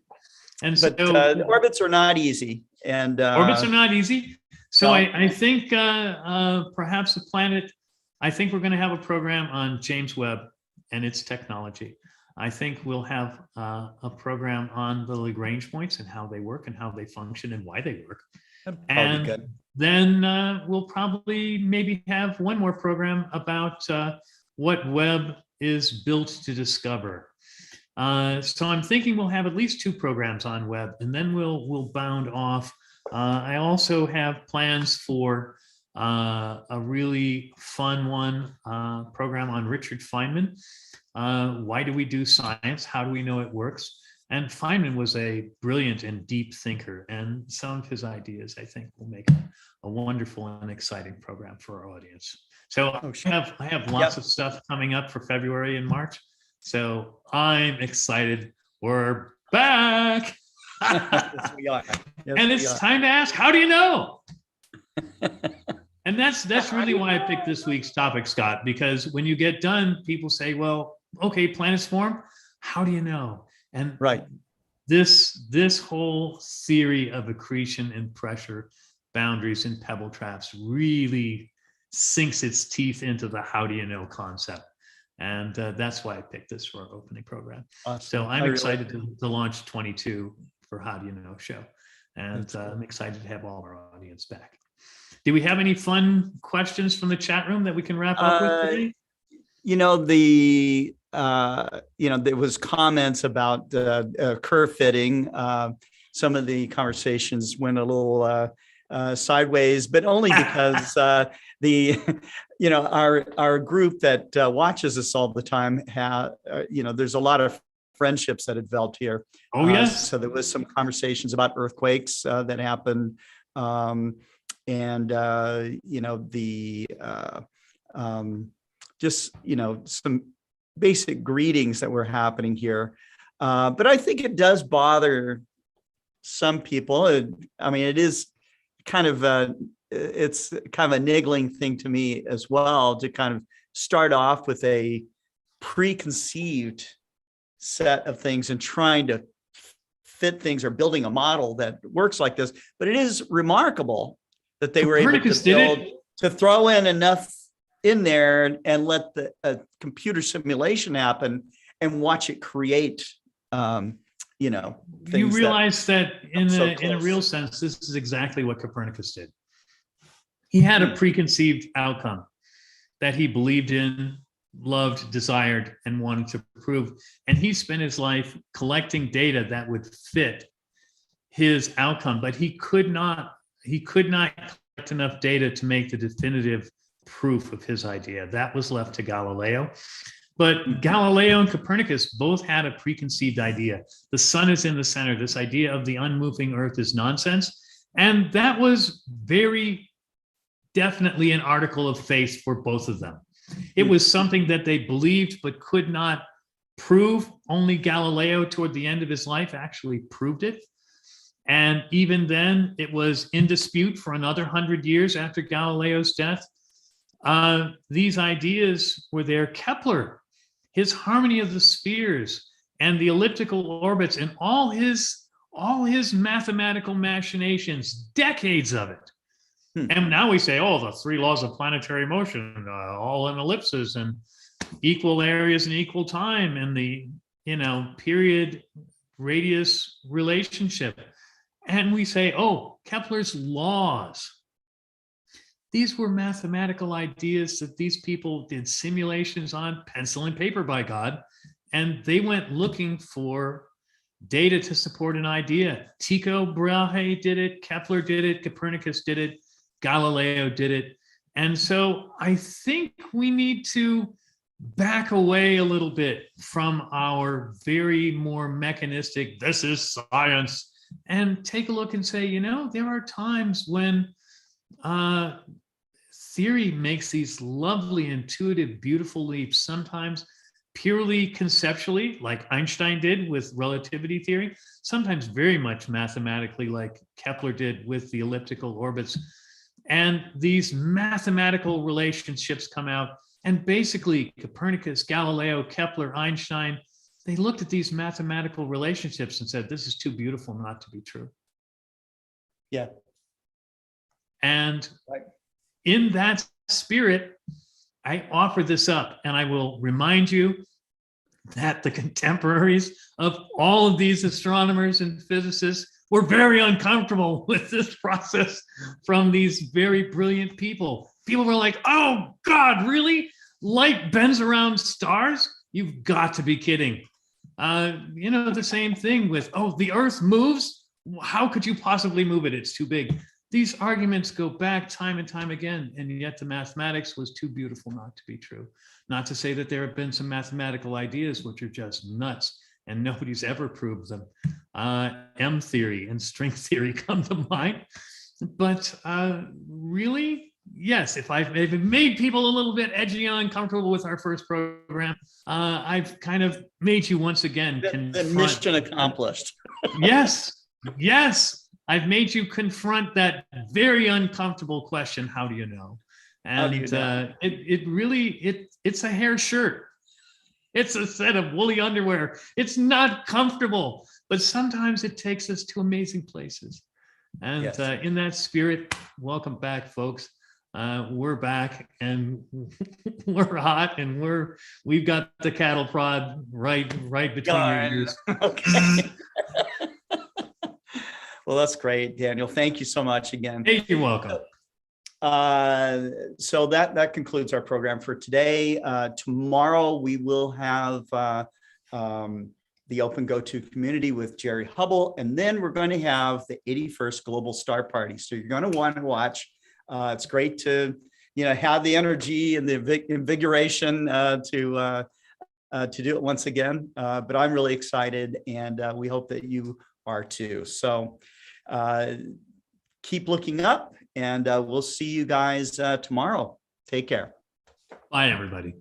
[SPEAKER 2] And so the orbits are not easy, and
[SPEAKER 3] orbits are not easy. So I think perhaps the planet. I think we're going to have a program on James Webb and its technology. I think we'll have a program on the Lagrange points and how they work and how they function and why they work. And then we'll probably maybe have one more program about what Webb is built to discover. So I'm thinking we'll have at least 2 programs on Webb, and then we'll bound off. I also have plans for a really fun program on Richard Feynman. Why do we do science? How do we know it works? And Feynman was a brilliant and deep thinker, and some of his ideas, I think, will make a wonderful and exciting program for our audience. So I have lots of stuff coming up for February and March. So I'm excited. We're back.
[SPEAKER 2] Yes, we are. Yes,
[SPEAKER 3] And
[SPEAKER 2] we
[SPEAKER 3] it's
[SPEAKER 2] are.
[SPEAKER 3] time to ask, how do you know? And that's really why I picked this week's topic, Scott, because when you get done, people say, well, okay, planets form. How do you know? And
[SPEAKER 2] Right.
[SPEAKER 3] this whole theory of accretion and pressure boundaries and pebble traps really sinks its teeth into the how do you know concept. And that's why I picked this for our opening program.
[SPEAKER 2] Awesome.
[SPEAKER 3] So I'm
[SPEAKER 2] I really-
[SPEAKER 3] excited to launch 22 for How Do You Know show. And
[SPEAKER 2] That's cool.
[SPEAKER 3] I'm excited to have all our audience back. Do we have any fun questions from the chat room that we can wrap up with today?
[SPEAKER 2] You know, there was comments about curve fitting. Some of the conversations went a little sideways, but only because our group that watches us all the time there's a lot of friendships that have developed here.
[SPEAKER 3] Oh, yes.
[SPEAKER 2] So there was some conversations about earthquakes that happened. Some basic greetings that were happening here. But I think it does bother some people. It is kind of it's kind of a niggling thing to me as well, to kind of start off with a preconceived set of things and trying to fit things or building a model that works like this. But it is remarkable that they were able to throw in enough in there and let the computer simulation happen and watch it create,
[SPEAKER 3] You realize that in a real
[SPEAKER 2] close.
[SPEAKER 3] sense, this is exactly what Copernicus did. He had a preconceived outcome that he believed in, loved, desired, and wanted to prove. And he spent his life collecting data that would fit his outcome, but he could not collect enough data to make the definitive proof of his idea. That was left to Galileo. But Galileo and Copernicus both had a preconceived idea. The sun is in the center. This idea of the unmoving earth is nonsense. And that was very definitely an article of faith for both of them. It was something that they believed but could not prove. Only Galileo, toward the end of his life, actually proved it. And even then, it was in dispute for another 100 years after Galileo's death. These ideas were there. Kepler, his harmony of the spheres and the elliptical orbits and all his mathematical machinations, decades of it. And now we say, oh, the 3 laws of planetary motion, all in ellipses and equal areas and equal time and the, period radius relationship. And we say, oh, Kepler's laws. These were mathematical ideas that these people did simulations on, pencil and paper, by God. And they went looking for data to support an idea. Tycho Brahe did it, Kepler did it, Copernicus did it, Galileo did it. And so I think we need to back away a little bit from our very more mechanistic, this is science, and take a look and say, there are times when theory makes these lovely, intuitive, beautiful leaps, sometimes purely conceptually, like Einstein did with relativity theory, sometimes very much mathematically, like Kepler did with the elliptical orbits. And these mathematical relationships come out. And basically, Copernicus, Galileo, Kepler, Einstein, they looked at these mathematical relationships and said, this is too beautiful not to be true.
[SPEAKER 2] Yeah.
[SPEAKER 3] And in that spirit, I offer this up, and I will remind you that the contemporaries of all of these astronomers and physicists were very uncomfortable with this process from these very brilliant people. People were like, oh God, really? Light bends around stars? You've got to be kidding. The same thing with, oh, the Earth moves? How could you possibly move it? It's too big. These arguments go back time and time again, and yet the mathematics was too beautiful not to be true. Not to say that there have been some mathematical ideas which are just nuts, and nobody's ever proved them. M theory and string theory come to mind. But really, yes, if I've made people a little bit edgy and uncomfortable with our first program, I've kind of made you once again
[SPEAKER 2] The mission accomplished.
[SPEAKER 3] Yes. Yes, I've made you confront that very uncomfortable question. How do you know?
[SPEAKER 2] How
[SPEAKER 3] And
[SPEAKER 2] do you know?
[SPEAKER 3] it really it's a hair shirt. It's a set of woolly underwear. It's not comfortable, but sometimes it takes us to amazing places. And
[SPEAKER 2] Yes.
[SPEAKER 3] in that spirit, welcome back, folks. We're back, and we're hot, and we've got the cattle prod right between your
[SPEAKER 2] Done.
[SPEAKER 3] ears.
[SPEAKER 2] Okay. Well, that's great, Daniel. Thank you so much again.
[SPEAKER 3] Hey, you're welcome.
[SPEAKER 2] So that concludes our program for today. Tomorrow we will have the Open Go-To community with Jerry Hubble, and then we're going to have the 81st Global Star Party. So you're going to want to watch. It's great to have the energy and the invigoration to do it once again. But I'm really excited, and we hope that you are too. So keep looking up, and we'll see you guys tomorrow. Take care.
[SPEAKER 3] Bye, everybody.